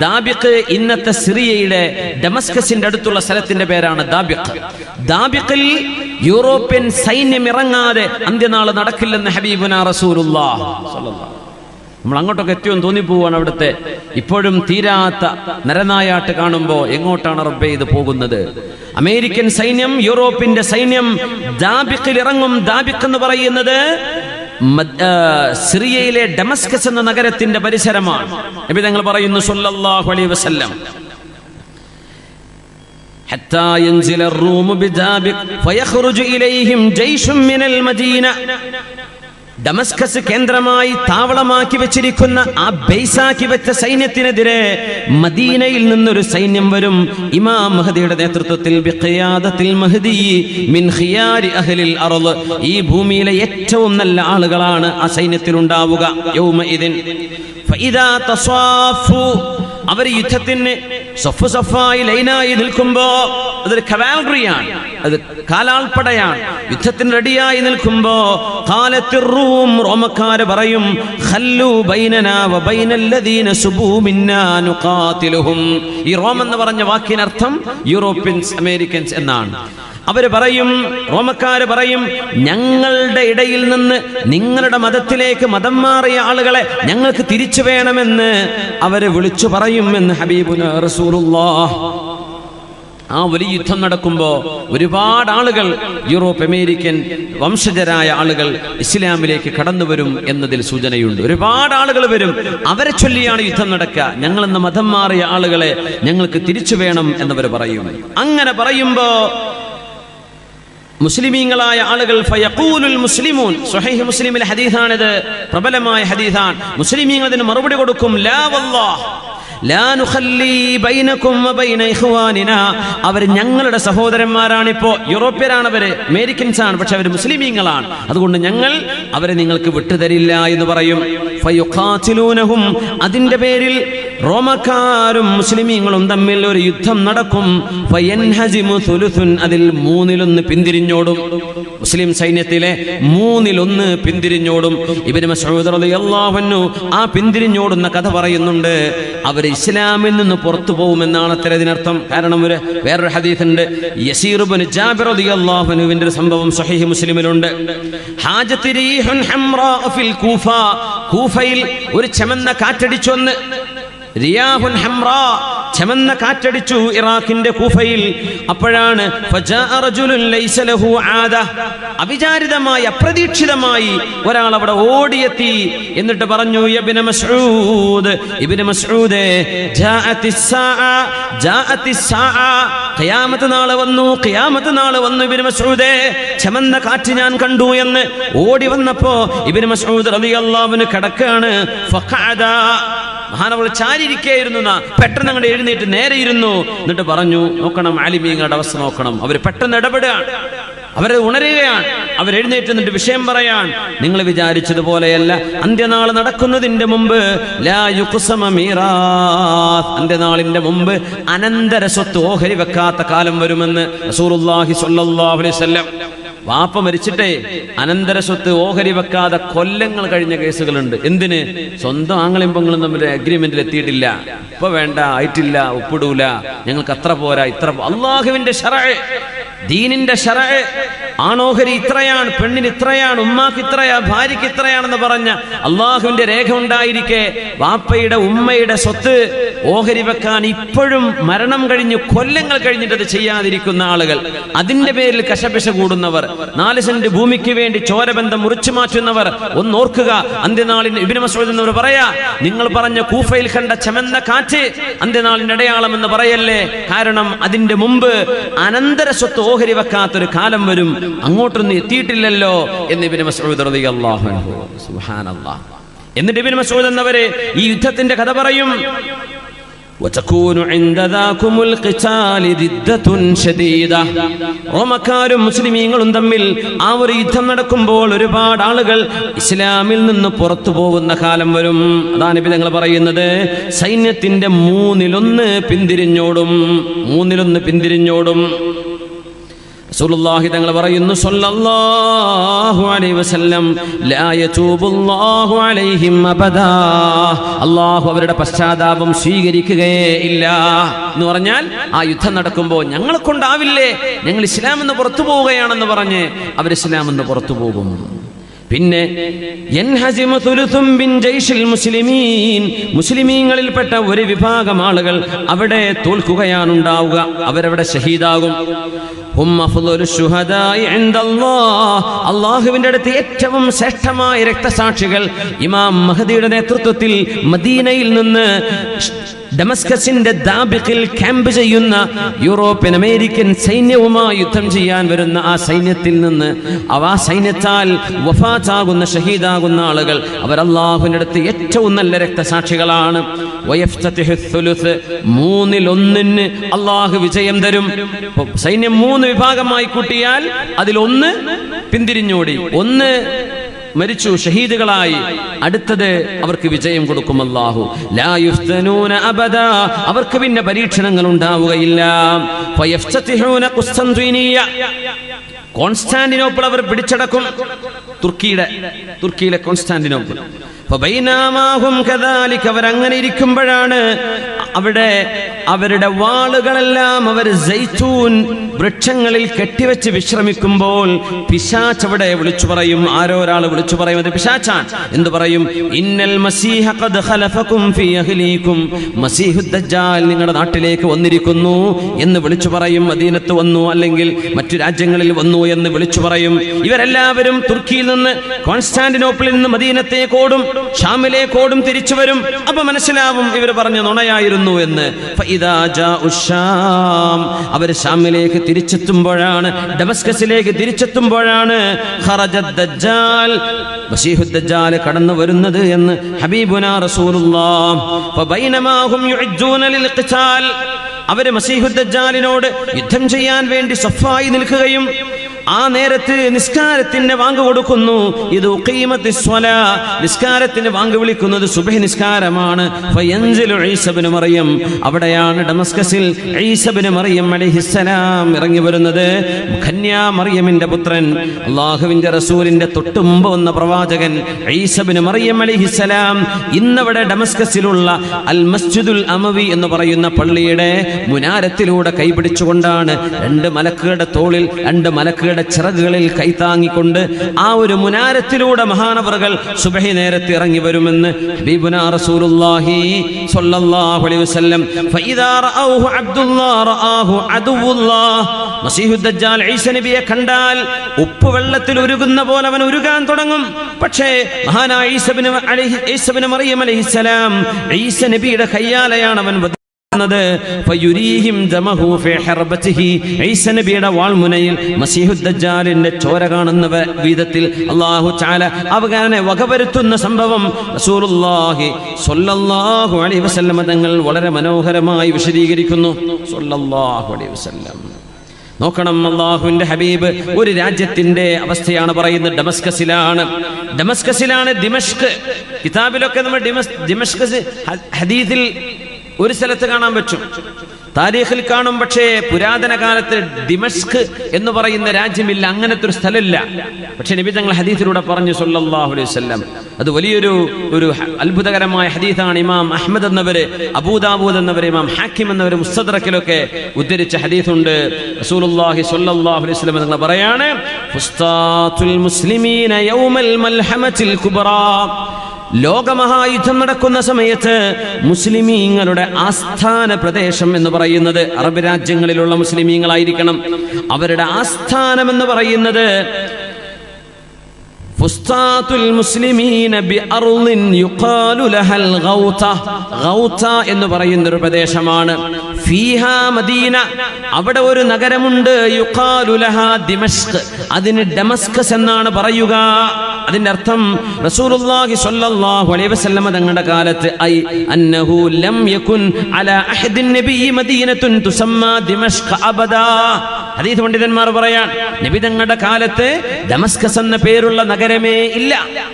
ദാബിഖ് ഇന്നത്തെ സിറിയയിലെ ഡമസ്കസിന്റെ അടുത്തുള്ള സ്ഥലത്തിന്റെ പേരാണ് ദാബിഖ്. ദാബിഖിൽ യൂറോപ്യൻ സൈന്യം ഇറങ്ങാതെ അന്ത്യനാൾ നടക്കില്ലെന്ന് ഹബീബുനാ റസൂലുള്ളാഹി സ്വല്ലല്ലാഹു. നമ്മൾ അങ്ങോട്ടൊക്കെ എത്തിയോന്ന് തോന്നിപ്പോവാണ്. അവിടുത്തെ ഇപ്പോഴും തീരാത്ത നരനായാട്ട് കാണുമ്പോൾ എങ്ങോട്ടാണ് റബ്ബേ ഇത് പോകുന്നത്? അമേരിക്കൻ സൈന്യം, യൂറോപ്പിന്റെ സൈന്യം ദാബിഖിൽ ഇറങ്ങും. ദാബിഖ് എന്ന് പറയുന്നത് സിറിയയിലെ ഡമസ്കസ് എന്ന നഗരത്തിന്റെ പരിസരമാണ്. നബി തങ്ങൾ പറയുന്നു സ്വല്ലല്ലാഹു അലൈഹി വസല്ലം, ഹത്താ യൻസില الروم بذابق فيخرج إليهم جيش من المدينة. ഡമസ്കസ് കേന്ദ്രമായി താവളമാക്കി വെച്ചിരിക്കുന്ന, ആ ബേസാക്കി വെച്ച സൈന്യത്തിനെതിരെ മദീനയിൽ നിന്നൊരു സൈന്യം വരും. ഇമാം മഹദിയുടെ നേതൃത്വത്തിൽ ബിഖിയാദത്തിൽ മഹദി മിൻ ഖിയാരി അഹ്ലിൽ അർള്, ഈ ഭൂമിയിലെ ഏറ്റവും നല്ല ആളുകളാണ് ആ സൈന്യത്തിൽ ഉണ്ടാവുക. യൗമഇദിൻ ഫഇദാ തസാഫു, അവർ യുദ്ധത്തിന് സഫായി ലൈനായി നിൽക്കുമ്പോ, അതൊരു കവാൽറിയാണ്, അത് കാലാൾപ്പടയാണ്, യുദ്ധത്തിന് റെഡിയായി നിൽക്കുമ്പോ ഖാലത്തിർ റൂം, റോമക്കാര് പറയും, ഖല്ലു ബൈനനാ വബൈനല്ലദീന സുബൂ മിന്നാ നുഖാതിലുഹും. ഈ റോം എന്ന് പറഞ്ഞ വാക്കിനർത്ഥം യൂറോപ്യൻസ്, അമേരിക്കൻസ് എന്നാണ്. അവര് പറയും, റോമക്കാര് പറയും, ഞങ്ങളുടെ ഇടയിൽ നിന്ന് നിങ്ങളുടെ മതത്തിലേക്ക് മതം മാറിയ ആളുകളെ ഞങ്ങൾക്ക് തിരിച്ചു വേണമെന്ന് അവര് വിളിച്ചു പറയും എന്ന് ഹബീബുനാ റസൂലുള്ളാഹ് ആ വലിയ യുദ്ധം നടക്കുമ്പോൾ ഒരുപാട് ആളുകൾ, യൂറോപ്പ് അമേരിക്കൻ വംശജരായ ആളുകൾ ഇസ്ലാമിലേക്ക് കടന്നു വരും എന്നതിൽ സൂചനയുണ്ട്. ഒരുപാട് ആളുകൾ വരും. അവരെ ചൊല്ലിയാണ് യുദ്ധം നടക്കുക. ഞങ്ങളെന്ന മതം മാറിയ ആളുകളെ ഞങ്ങൾക്ക് തിരിച്ചു വേണം എന്നവർ പറയും. അങ്ങനെ പറയുമ്പോ മുസ്ലിമീങ്ങളായ ആളുകൾ ഫയഖൂലുൽ മുസ്ലിമൂൻ, സ്വഹീഹ് മുസ്ലിമിലെ ഹദീസാണിത്, പ്രബലമായ ഹദീസാണ്. മുസ്ലിമീങ്ങൾ അതിന് മറുപടി കൊടുക്കും, ലാ വല്ലാഹ് ലാ നുഖല്ലി ബൈനകും വബൈന ഇഖ്വാനിനാ. അവർ ഞങ്ങളുടെ സഹോദരന്മാരാണിപ്പോ. യൂറോപ്യരാണവര്, അമേരിക്കൻസ് ആണ്, പക്ഷെ അവർ മുസ്ലിമീങ്ങളാണ്. അതുകൊണ്ട് ഞങ്ങൾ അവരെ നിങ്ങൾക്ക് വിട്ടുതരില്ല എന്ന് പറയും. ഫയുഖാതിലൂനഹും, അതിന്റെ പേരിൽ റോമക്കാരും മുസ്ലിമീങ്ങളും തമ്മിൽ ഒരു യുദ്ധം നടക്കും. ഫയൻഹസിമു സുലുസുൻ, അതിൽ 1/3 പിന്തിരിഞ്ഞോടും. മുസ്ലിം സൈന്യത്തിലെ 1/3 പിന്തിരിഞ്ഞോടും. ഇബ്നു മസ്ഊദ് റളിയല്ലാഹു അൻഹു ആ പിന്തിരിഞ്ഞോടുന്ന കഥ പറയുന്നുണ്ട്. അവർ ഇസ്ലാമിൽ നിന്ന് പുറത്തു പോകുമെന്നാണ് അത്ര ഇതിനർത്ഥം. കാരണം വേറൊരു ഹദീസ് ഉണ്ട്, യസീർ ഇബ്നു ജാബിർ റളിയല്ലാഹു അൻഹുവിന്റെ ഒരു സംഭവം സ്വഹീഹ് മുസ്ലിമിലുണ്ട്. ഹാജത്ത് റീഹുൻ ഹംറാ ഫിൽ കൂഫ, കൂഫയിൽ ഒരു ചമന്ന കാറ്റടിച്ചു വന്ന്. റിയാഹുൻ ഹംറാ, ചമന്ന കാറ്റടിച്ചു ഇറാഖിന്റെ കൂഫയിൽ. അപ്പോഴാണ് ഫജാഅ റജുലുൻ ലൈസ ലഹു ആദ, അവിചാരിതമായി അപ്രതീക്ഷിതമായി ഒരാൾ അവിടെ ഓടിയെത്തി. എന്നിട്ട് പറഞ്ഞു, ഇബ്നു മസ്ഊദ്, ഇബ്നു മസ്ഊദേ, ജാഅത്തിസ് സാഅ, ഖിയാമത്ത് നാൾ വന്നു, ഖിയാമത്ത് നാൾ വന്നു ഇബ്നു മസ്ഊദേ, ചമന്ന കാറ്റ് ഞാൻ കണ്ടു എന്ന്. ഓടി വന്നപ്പോ ഇബ്നു മസ്ഊദ് റളിയല്ലാഹു അൻഹു കിടക്കാണ്. ഫഖഅദ, മഹാനവൾ ചാരിയിരിക്കുകയായിരുന്നു. പെട്ടെന്ന് അങ്ങോട്ട് എഴുന്നേറ്റ് നേരെ ഇരുന്നു. എന്നിട്ട് പറഞ്ഞു, നോക്കണം ആലിമീങ്ങളുടെ അവസ്ഥ നോക്കണം. അവർ പെട്ടെന്ന് ഇടപെടുകയാണ്, അവരെ ഉണരുകയാണ്. അവരെഴുന്നേറ്റ് എന്നിട്ട് വിഷയം പറയാൻ, നിങ്ങൾ വിചാരിച്ചതുപോലെയല്ല, അന്ത്യനാൾ നടക്കുന്നതിന്റെ മുമ്പ് ലാ യുഖ്സമ മീറാത്ത്, അന്ത്യനാളിന്റെ മുമ്പ് അനന്തര സ്വത്ത് ഓഹരി വെക്കാത്ത കാലം വരുമെന്ന് റസൂലുള്ളാഹി സ്വല്ലല്ലാഹു അലൈഹി വസല്ലം. വാപ്പ മരിച്ചിട്ടേ അനന്തര സ്വത്ത് ഓഹരി വെക്കാതെ കൊല്ലങ്ങൾ കഴിഞ്ഞ കേസുകളുണ്ട്. എന്തിന്? സ്വന്തം ആങ്ങളെയും പെങ്ങളും തമ്മിൽ അഗ്രിമെന്റിൽ എത്തിയിട്ടില്ല, ഇപ്പൊ വേണ്ട, ആയിട്ടില്ല, ഒപ്പിടൂല, ഞങ്ങൾക്ക് അത്ര പോരാ, ഇത്ര. അള്ളാഹുവിന്റെ ശറഅ്, ദീനിന്റെ ശറഅ്, ആണോഹരി ഇത്രയാണ്, പെണ്ണിന് ഇത്രയാണ്, ഉമ്മാക്ക് ഇത്രയാ, ഭാര്യയ്ക്ക് ഇത്രയാണെന്ന് പറഞ്ഞ അള്ളാഹുവിന്റെ രേഖ ഉണ്ടായിരിക്കെ വാപ്പയുടെ ഉമ്മയുടെ സ്വത്ത് ഓഹരി വെക്കാൻ ഇപ്പോഴും മരണം കഴിഞ്ഞ് കൊല്ലങ്ങൾ കഴിഞ്ഞിട്ട് അത് ചെയ്യാതിരിക്കുന്ന ആളുകൾ, അതിന്റെ പേരിൽ കശപിശ കൂടുന്നവർ, 4 സെന്റ് ഭൂമിക്ക് വേണ്ടി ചോരബന്ധം മുറിച്ചു മാറ്റുന്നവർ, ഒന്നോർക്കുക, അന്ത്യനാളിന് ഇബ്നു മസ്ഊദ് എന്നവർ പറയാ, നിങ്ങൾ പറഞ്ഞ കൂഫയിൽ കണ്ട ചമന്ന കാറ്റ് അന്ത്യനാളിന്റെ അടയാളം എന്ന് പറയല്ലേ. കാരണം അതിന്റെ മുമ്പ് അനന്തര സ്വത്ത് ഓഹരി വെക്കാത്തൊരു കാലം വരും, അങ്ങോട്ടൊന്നും എത്തിയിട്ടില്ലല്ലോ എന്ന് ഇബ്നു മസ്ഊദ് റളിയല്ലാഹു അൻഹു. സുബ്ഹാനല്ലാഹ്. എന്നിട്ട് ഇബ്നു മസ്ഊദ് എന്നവരെ ഈ യുദ്ധത്തിന്റെ കഥ പറയും. റോമക്കാരും മുസ്ലിമീങ്ങളും തമ്മിൽ ആ ഒരു യുദ്ധം നടക്കുമ്പോൾ ഒരുപാട് ആളുകൾ ഇസ്ലാമിൽ നിന്ന് പുറത്തു പോകുന്ന കാലം വരും. അതാണ് ഇപ്പൊ ഞങ്ങൾ പറയുന്നത്, സൈന്യത്തിന്റെ 1/3 പിന്തിരിഞ്ഞോടും, 1/3 പിന്തിരിഞ്ഞോടും. റസൂലുള്ളാഹി തങ്ങൾ പറയുന്നു സ്വല്ലല്ലാഹു അലൈഹി വസല്ലം, ലാ യതൂബുല്ലാഹു അലൈഹിം അബദാ, അല്ലാഹു അവരുടെ പശ്ചാത്താപം സ്വീകരിക്കുകയേ ഇല്ല എന്ന് പറഞ്ഞാൽ, ആ യുദ്ധം നടക്കുമ്പോൾ ഞങ്ങളെ കൊണ്ടാവില്ലേ, ഞങ്ങൾ ഇസ്ലാം എന്ന് പുറത്തു പോവുകയാണെന്ന് പറഞ്ഞ് അവർ ഇസ്ലാം എന്ന് പുറത്തു പോകും. പിന്നെ മുസ്ലിമീങ്ങളിൽപ്പെട്ട ഒരു വിഭാഗം ആളുകൾ അവിടെ തോൽക്കുകയാണ് ഉണ്ടാവുക, അവരവിടെ ഷഹീദാകും. അള്ളാഹുവിന്റെ അടുത്ത് ഏറ്റവും ശ്രേഷ്ഠമായ രക്തസാക്ഷികൾ ഇമാം മഹദിയുടെ നേതൃത്വത്തിൽ മദീനയിൽ നിന്ന് ഡമസ്കസിന്റെ ദാബിഖിൽ ക്യാമ്പ് ചെയ്യുന്ന യൂറോപ്യൻ അമേരിക്കൻ സൈന്യവുമായി യുദ്ധം ചെയ്യാൻ വരുന്ന ആ സൈന്യത്തിൽ നിന്ന് ആ സൈന്യത്താൽ വഫാത്താകുന്ന ഷഹീദാകുന്ന ആളുകൾ അവർ അല്ലാഹുവിന്റെ അടുത്ത് ഏറ്റവും നല്ല രക്തസാക്ഷികളാണ്. 1/3 അള്ളാഹു വിജയം തരും. സൈന്യം 3 വിഭാഗമായി കൂട്ടിയാൽ അതിലൊന്ന് പിന്തിരിഞ്ഞോടി, ഒന്ന് മരിച്ചു ഷഹീദുകളായി, അടുത്തത് അവർക്ക് വിജയം കൊടുക്കും അല്ലാഹു. ലാ യുഫ്തനൂന അബദാ, അവർക്ക് പിന്നെ പരീക്ഷണങ്ങൾ ഉണ്ടാവുകയില്ല. ഫയഫ്തതിഹൂന ഖുസ്തൻതീനിയ, കോൺസ്റ്റാന്റിനോപ്പിൾ അവർ പിടിച്ചടക്കും. തുർക്കിയിലെ കോൺസ്റ്റാന്റിനോപ്പിൾ. ഫബൈനാമാഹും കദാലിക, അവർ അങ്ങനെ ഇരിക്കുമ്പോഴാണ് അവിടെ അവരുടെ വാളുകളെല്ലാം അവർ സൈത്തൂൻ വൃക്ഷങ്ങളിൽ കെട്ടിവെച്ച് വിശ്രമിക്കുമ്പോൾ പിശാച് അവിടെ വിളിച്ചു പറയും. ആരോ ഒരാൾ വിളിച്ചു പറയും, അത് പിശാചാണ്. എന്തു പറയും? ഇന്നൽ മസീഹ ഖദ് ഖലഫകും ഫീ അഹ്ലീകും, മസീഹുദ് ദജ്ജാൽ നിങ്ങളുടെ നാട്ടിലേക്ക് വന്നിരിക്കുന്നു എന്ന് വിളിച്ചു പറയും. മദീനത്ത് വന്നു, അല്ലെങ്കിൽ മറ്റു രാജ്യങ്ങളിൽ വന്നു എന്ന് വിളിച്ചു പറയും. ഇവരെല്ലാവരും തുർക്കിയിൽ നിന്ന്, കോൺസ്റ്റാന്റിനോപ്പിളിൽ നിന്ന് മദീനത്തേക്ക് ഓടും, ഷാമിലേക്ക് ഓടും, തിരിച്ചു വരും. അപ്പൊ മനസ്സിലാവും ഇവർ പറഞ്ഞ നുണയായിരുന്നു എന്ന്. ഫഇദാ ജാഉ ശാം, അവർ ഷാമിലേക്ക് തിരിച്ചെത്തുമ്പോഴാണ്, ഡമസ്കസിലേക്ക് തിരിച്ചെത്തുമ്പോഴാണ് ഖറജദ് ദജ്ജാൽ, മസീഹുദ് ദജ്ജാൽ കടന്നു വരുന്നത് എന്ന് ഹബീബുനാ റസൂലുള്ളാഹ്. ഫബൈനമാ ഹും യുഅജ്ജൂന ലിൽ ഖിതാൽ, അവര് മസീഹുദ് ദജ്ജാലിനോട് യുദ്ധം ചെയ്യാൻ വേണ്ടി സഫായി നിൽക്കുകയും ആ നേരത്ത് നിസ്കാരത്തിന് വാങ്ക് കൊടുക്കുന്നു. ഇത് ഉഖീമത്തിസ് സ്വലാ, നിസ്കാരത്തിന് വാങ്ക് വിളിക്കുന്നത് സുബ്ഹി നിസ്കാരമാണ്. ഫയൻസിലു ഈസ ഇബ്നു മറിയം, അവിടെയാണ് ഡമസ്കസിൽ ഈസ ഇബ്നു മറിയം അലൈഹിസ്സലാം ഇറങ്ങി വരുന്നത്. കന്യാ മറിയമിന്റെ പുത്രൻ, അല്ലാഹുവിന്റെ റസൂലിന്റെ തൊട്ടുമുമ്പ് വന്ന പ്രവാചകൻ ഈസ ഇബ്നു മറിയം അലൈഹിസ്സലാം ഇന്നവിടെ ഡമസ്കസിലുള്ള അൽ മസ്ജിദുൽ അമവി എന്ന് പറയുന്ന പള്ളിയുടെ മുനാരത്തിലൂടെ കൈപിടിച്ചുകൊണ്ടാണ്, രണ്ട് മലക്കുകളുടെ തോളിൽ, രണ്ട് മലക്കുകളുടെ ചിറകുകളിൽ കൈത്താങ്ങിക്കൊണ്ട് ആ ഒരു മുനാരത്തിലൂടെ മഹാനവറുകൾ സുബ്ഹി നേരത്തെ ഇറങ്ങി വരുമെന്ന് ഹബീബുനാ റസൂലുള്ളാഹി സ്വല്ലല്ലാഹു അലൈഹി വസല്ലം. ഫഇദാ റഅൗഹു അബ്ദുല്ലാഹ് റആഹു അദുവുല്ലാഹ്, മസീഹുദ് ദജ്ജാൽ ഈസ നബിയെ കണ്ടാൽ ഉപ്പ് വെള്ളത്തിൽ ഉരുകുന്ന പോലെ അവൻ ഉരുകാൻ തുടങ്ങും. പക്ഷേ മഹാനായ ഈസ ഇബ്നു മറിയം അലൈഹിസ്സലാം, ഈസ നബിയുടെ കയ്യാലയാണ് അവൻ ഈസനബിയുടെ വാൾമുനയിൽ മസീഹുദ് ദജ്ജാലിന്റെ ചോര കാണുന്ന വിധത്തിൽ അല്ലാഹു തആല അവനെ വകവരുത്തുന്ന സംഭവം റസൂലുള്ളാഹി സ്വല്ലല്ലാഹു അലൈഹി വസല്ലം തങ്ങൾ വളരെ മനോഹരമായി വിശദീകരിക്കുന്നു. സ്വല്ലല്ലാഹു അലൈഹി വസല്ലം. നോക്കണം, അല്ലാഹുവിന്റെ ഹബീബ് ഒരു രാജ്യത്തിന്റെ അവസ്ഥയാണ് പറയുന്നത്. ഡമസ്കസിലാണ് ദിമഷ്ക്. കിതാബിലൊക്കെ നമ്മൾ ദിമഷ്ക് ഹദീസിൽ ഒരു സ്ഥലത്ത് കാണാൻ പറ്റും, താരീഖിൽ കാണും. പക്ഷേ പുരാതന കാലത്ത് ദിമഷ്ക് എന്ന് പറയുന്ന രാജ്യമില്ല, അങ്ങനത്തെ ഒരു സ്ഥലമില്ല. പക്ഷെ നബി തങ്ങൾ ഹദീസിലൂടെ പറഞ്ഞു സ്വല്ലല്ലാഹു അലൈഹി വസല്ലം. അത് വലിയൊരു അത്ഭുതകരമായ ഹദീസാണ്. ഇമാം അഹ്മദ് എന്നവര്, അബൂദാവൂദ് എന്നവര്, ഇമാം ഹാക്കിം എന്നവര് മുസ്തദ്റക്കിലൊക്കെ ഉദ്ധരിച്ച ഹദീസുണ്ട്. റസൂലുള്ളാഹി സ്വല്ലല്ലാഹു അലൈഹി വസല്ലം തങ്ങൾ പറയാണ്, ഫുസ്താത്തുൽ മുസ്ലിമീന യൗമൽ മൽഹമത്തിൽ കുബ്റാ, ലോകമഹായുദ്ധം നടക്കുന്ന സമയത്ത് മുസ്ലിമീങ്ങളുടെ ആസ്ഥാന പ്രദേശം എന്ന് പറയുന്നത്, അറബ് രാജ്യങ്ങളിലുള്ള മുസ്ലിമീങ്ങളായിരിക്കണം, അവരുടെ ആസ്ഥാനം എന്ന് പറയുന്നത് ഫുസ്താത്തുൽ മുസ്ലിമീന ബിഅർളിൻ യുഖാലു ലഹൽ ഗൗത, ഗൗത എന്ന് പറയുന്ന ഒരു പ്രദേശമാണ്. ഫീഹാ മദീന, അവിടെ ഒരു നഗരമുണ്ട്. യുഖാലു ലഹാ ദിമഷ്ക്, അതിന് ഡമസ്കസ് എന്നാണ് പറയുക. അതിന്റെ അർത്ഥം റസൂലുള്ളാഹി സ്വല്ലല്ലാഹു അലൈഹി വസല്ലം തങ്ങളുടെ കാലത്ത് ഐ അന്നഹു ലം യകുൻ അലാ അഹദിൻ നബി മദീനത്തുൻ തുസമ്മാ ദിമഷ്ക് അബദാ. ഹദീസ് പണ്ഡിതന്മാർ പറയാൻ, നബി തങ്ങളുടെ കാലത്ത് ഡമസ്കസ് എന്ന പേരുള്ള നഗരമേ ഇല്ല,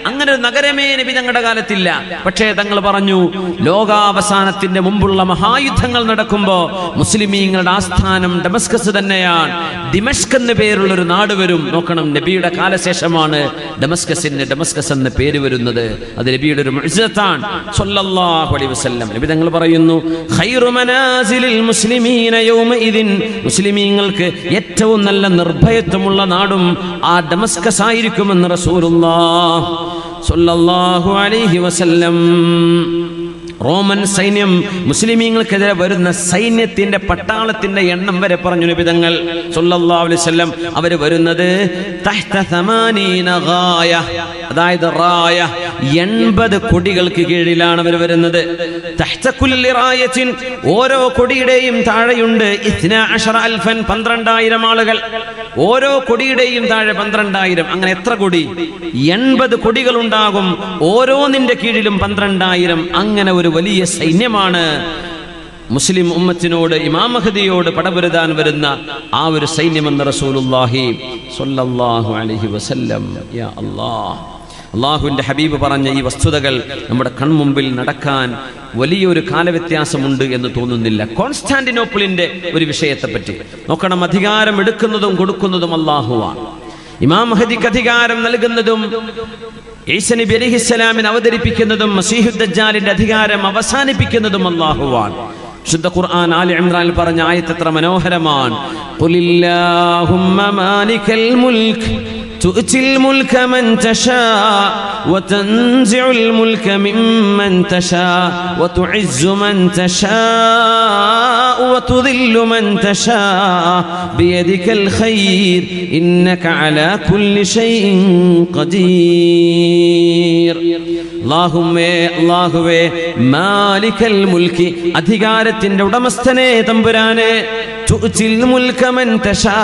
അങ്ങനെ ഒരു നഗരമേ നബി തങ്ങളുടെ കാലത്തില്ല. പക്ഷേ തങ്ങൾ പറഞ്ഞു, ലോകാവസാനത്തിന്റെ മുമ്പുള്ള മഹായുദ്ധങ്ങൾ നടക്കുമ്പോ മുസ്ലിമീങ്ങളുടെ ആസ്ഥാനം ഡമസ്കസ് തന്നെയാണ്. ദിമഷ്ക് എന്ന പേരുള്ള ഒരു നാട് വരും. നോക്കണം, നബിയുടെ കാലശേഷമാണ് ഡമസ്കസ് എന്ന പേര് വരുന്നത്. അത് നബിയുടെ ഒരു മുഅ്ജിസത്താണ് സ്വല്ലല്ലാഹു അലൈഹി വസല്ലം. നബി തങ്ങൾ പറയുന്നു, ഖൈറു മനാസിലിൽ മുസ്ലിമീന യൗമഇദിൻ, മുസ്ലിമീങ്ങൾക്ക് ഏറ്റവും നല്ല നിർഭയത്വമുള്ള നാടും ആ ഡമസ്കസ് ആയിരിക്കുമെന്ന് റസൂലുള്ളാഹി സ്വല്ലല്ലാഹു അലൈഹി വസല്ലം. റോമൻ സൈന്യം മുസ്ലിമീങ്ങൾക്കെതിരെ വരുന്ന സൈന്യത്തിന്റെ പട്ടാളത്തിന്റെ എണ്ണം വരെ പറഞ്ഞു നബി തങ്ങൾ സല്ലല്ലാഹു അലൈഹി വസല്ലം. അവർ വരുന്നത് തഹ്ത 80 ഗായ, അതായത് റായ, 80 കൊടികൾക്ക് കീഴിലാണ് അവർ വരുന്നത്. തഹ്ത കുല്ലി റായത്തിൻ, ഓരോ കൊടിയുടെയും താഴെയുണ്ട് 12000, 12000 ആളുകൾ. ഓരോ കൊടിയുടെയും താഴെ 12000. അങ്ങനെ എത്ര കൊടി? 80 കൊടികൾ ഉണ്ടാകും. ഓരോന്നിന്റെ കീഴിലും 12000. അങ്ങനെ ഒരു വലിയ സൈന്യമാണ് മുസ്ലിം ഉമ്മത്തിനോട്, ഇമാം മഹ്ദിയോട് പടപൊരുതാൻ വരുന്ന ആ ഒരു സൈന്യമെന്ന് റസൂലുള്ളാഹി സ്വല്ലല്ലാഹു അലൈഹി വസല്ലം. യാ അല്ലാഹ്, അള്ളാഹുവിന്റെ ഹബീബ് പറഞ്ഞ ഈ വസ്തുതകൾ നമ്മുടെ കൺമുമ്പിൽ നടക്കാൻ വലിയൊരു കാലവ്യത്യാസമുണ്ട് എന്ന് തോന്നുന്നില്ല. കോൺസ്റ്റാന്റിനോപ്പിളിന്റെ ഒരു വിഷയത്തെപ്പറ്റി നോക്കണം. അധികാരം എടുക്കുന്നതും കൊടുക്കുന്നതും അള്ളാഹുവാണ്. ഇമാം മഹ്ദിക്ക് അധികാരം നൽകുന്നതും ഈസാ നബി അലൈഹിസ്സലാമിനെ അവതരിപ്പിക്കുന്നതും മസീഹുദ് ദജ്ജാലിന്റെ അധികാരം അവസാനിപ്പിക്കുന്നതും അല്ലാഹുവാണ്. ശുദ്ധ ഖുർആൻ ആലി ഇംറാനിൽ പറഞ്ഞ ആയത്ത് എത്ര മനോഹരമാണ്. ഖുലില്ലാഹുമ്മ മാലികൽ മുൽക്ക് തുഅ്തിൽ മുൽക മൻ തശാ വതൻസിഉൽ മുൽക മിമ്മൻ തശാ വതുഇസ്സു മൻ തശാ വതുദില്ലു മൻ തശാ ബിയദികൽ ഖൈർ ഇന്നക അലാ കുല്ലി ഷൈഇൻ ഖദീർ. അല്ലാഹുവേ മാലികൽ മുൽക്കി, അധികാരത്തിന്റെ ഉടമസ്ഥനെ തമ്പുരാനെ, തുഅ്തിൽ മുൽക മൻ തശാ,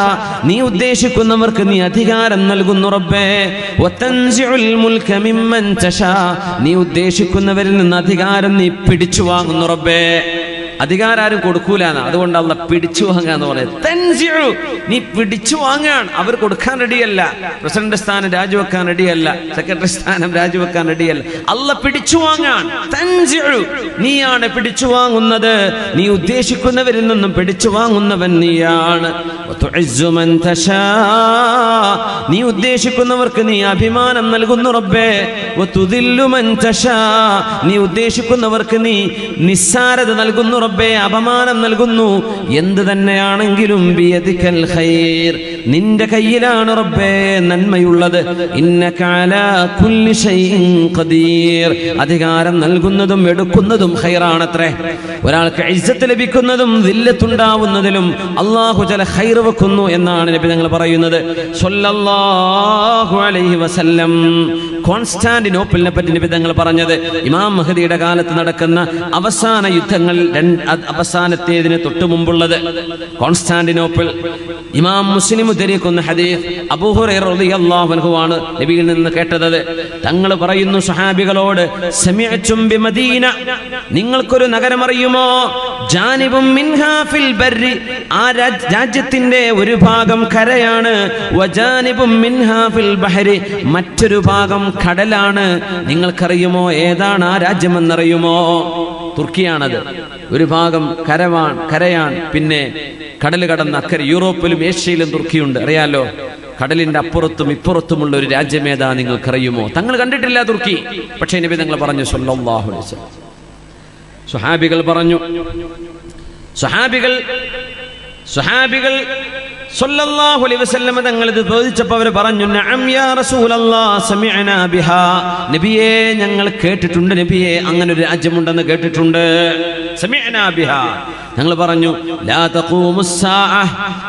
നീ ഉദ്ദേശിക്കുന്നവർക്ക് നീ അധികാരം നൽകുന്നു റബ്ബേ, വതൻസിഉൽ മുൽക മിമ്മൻ തശാ, നീ ഉദ്ദേശിക്കുന്നവരിൽ നിന്ന് അധികാരം നീ പിടിച്ചു വാങ്ങുന്നു റബ്ബേ. അധികാരം ആരും കൊടുക്കൂലെന്നാ, അതുകൊണ്ട് അല്ലാഹ് പിടിച്ചു വാങ്ങാന്ന് പറയുന്നത്. തൻസിഉ, നീ പിടിച്ചു വാങ്ങാൻ. അവർ കൊടുക്കാൻ റെഡിയല്ല, പ്രസിഡന്റ് സ്ഥാനം രാജിവെക്കാൻ റെഡിയല്ല, സെക്രട്ടറി സ്ഥാനം രാജിവെക്കാൻ റെഡിയല്ല. അല്ലാഹ് പിടിച്ചു വാങ്ങാൻ. തൻസിഉ, നീയാണ് പിടിച്ചു വാങ്ങുന്നത്, നീ ഉദ്ദേശിക്കുന്നവരിൽ നിന്നും പിടിച്ചു വാങ്ങുന്നവൻ നീയാണ്. വതുഇസ്സു മൻ തശാ, നീ ഉദ്ദേശിക്കുന്നവർക്ക് നീ അഭിമാനം നൽകുന്നു റബ്ബേ. വതുദില്ലു മൻ തശാ, നീ ഉദ്ദേശിക്കുന്നവർക്ക് നീ നിസ്സാരത നൽകുന്നു റബ്ബേ, അപമാനം നൽകുന്നു. എന്ത് തന്നെയാണെങ്കിലും ബിയദികൽ ഖൈർ, നിന്റെ കയ്യിലാണ് റബ്ബേ നന്മയുള്ളത്. ഇന്നക അലാ കുല്ലി ഷൈഇൻ ഖദീർ, അധികാരം നൽകുന്നതും എടുക്കുന്നതും ഖൈറാണത്രേ. ഒരാൾക്ക് ഇസ്സത്ത് ലഭിക്കുന്നതും ദില്ലത്തുണ്ടാവുന്നതിലും അല്ലാഹു ജല ഖൈർ വെക്കുന്നു എന്നാണ് നബി തങ്ങൾ പറയുന്നത് സ്വല്ലല്ലാഹു അലൈഹി വസല്ലം. കോൺസ്റ്റാന്റിനോപ്പിളിനെ പറ്റി നബി തങ്ങൾ പറഞ്ഞത്, ഇമാം മഹദിയുടെ കാലത്ത് നടക്കുന്ന അവസാന യുദ്ധങ്ങൾ, അവസാനത്തേതിന് തൊട്ടു മുമ്പുള്ളത് കോൺസ്റ്റാന്റിനോപ്പിൾ. ഇമാം മുസ്ലിം ഉദ്ധരിക്കുന്ന ഹദീസ് അബൂ ഹുറൈറ റളിയല്ലാഹു അൻഹു ആണ് നബിയിൽ നിന്ന് കേട്ടത്. തങ്ങൾ പറയുന്നു സ്വഹാബികളോട്, സമിഅ്തും ബിമദീന, നിങ്ങൾക്കൊരു നഗരം അറിയുമോ? ജാനിബും മിൻഹാ ഫിൽ ബർരി, ആ രാജ്യത്തിന്റെ ഒരു ഭാഗം കരയാണ്. വജാനിബും മിൻഹാ ഫിൽ ബഹരി, മറ്റൊരു ഭാഗം കടലാണ്. നിങ്ങൾക്കറിയുമോ ഏതാണ് ആ രാജ്യമെന്നറിയുമോ? തുർക്കിയാണത്. ഒരു ഭാഗം കരയാണ്, പിന്നെ കടൽ കടന്ന അക്കരെ യൂറോപ്പിലും ഏഷ്യയിലും തുർക്കിയുണ്ട്, അറിയാലോ. കടലിന്റെ അപ്പുറത്തും ഇപ്പുറത്തുമുള്ള ഒരു രാജ്യമേതാ നിങ്ങൾക്കറിയുമോ? തങ്ങൾ കണ്ടിട്ടില്ല തുർക്കി, പക്ഷേ നബി തങ്ങൾ പറഞ്ഞു സ്വല്ലല്ലാഹു അലൈഹി വസല്ലം. സ്വഹാബികൾ പറഞ്ഞു, സ്വഹാബികൾ സ്വല്ലല്ലാഹു അലൈഹി വസല്ലം തങ്ങൾ ഇത് ചോദിച്ചപ്പോൾ അവർ പറഞ്ഞു, നഅം യാ റസൂലല്ലാഹ് സമിഅനാ ബിഹാ, നബിയേ ഞങ്ങൾ കേട്ടിട്ടുണ്ട് നബിയേ, അങ്ങനെ ഒരു രാജ്യമുണ്ടെന്ന് കേട്ടിട്ടുണ്ട്. സമിഅനാ ബിഹാ, ഞങ്ങൾ പറഞ്ഞു ലാ തഖൂമുസ്സാഅ,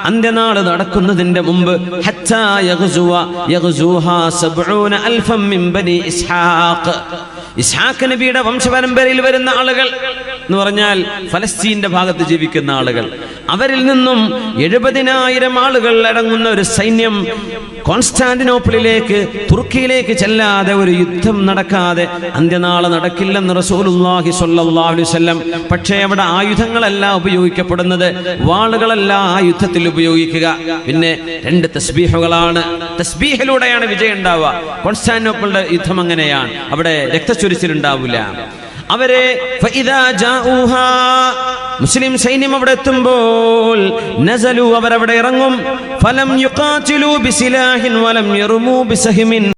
അന്ത്യനാൾ നടക്കുന്നതിന്റെ മുമ്പ് ഹത്താ യഗ്സുഹാ 70000 മിൻ ബനി ഇസ്ഹാഖ്, ഇസ്ഹാഖ് നബിയുടെ വംശപരമ്പരയിൽ വരുന്ന ആളുകൾ എന്ന് പറഞ്ഞാൽ ഫലസ്തീന്റെ ഭാഗത്ത് ജീവിക്കുന്ന ആളുകൾ, അവരിൽ നിന്നും 70,000 ആളുകൾ അടങ്ങുന്ന ഒരു സൈന്യം കോൺസ്റ്റാന്റിനോപ്പിളിലേക്ക്, തുർക്കിയിലേക്ക് ചെല്ലാതെ, ഒരു യുദ്ധം നടക്കാതെ അന്ത്യനാൾ നടക്കില്ലെന്ന് റസൂലുള്ളാഹി സ്വല്ലല്ലാഹു അലൈഹി വസല്ലം. പക്ഷേ അവിടെ ആയുധങ്ങളല്ല ഉപയോഗിക്കപ്പെടുന്നത്, വാളുകളല്ല ആ യുദ്ധത്തിൽ ഉപയോഗിക്കുക. പിന്നെ 2 തസ്ബീഹുകളാണ്, തസ്ബീഹിലൂടെയാണ് വിജയം ഉണ്ടാവുക. കോൺസ്റ്റാന്റിനോപ്പിളിന്റെ യുദ്ധം അങ്ങനെയാണ്, അവിടെ രക്തച്ചൊരിച്ചിലുണ്ടാവില്ല. അവരെ മുസ്ലിം സൈന്യം അവിടെ എത്തുമ്പോൾ നസലു, അവരവിടെ ഇറങ്ങും. ഫലം യുഖാതിലു ബിസിലാഹിൻ വലം യർമു ബിസഹ്മിൻ,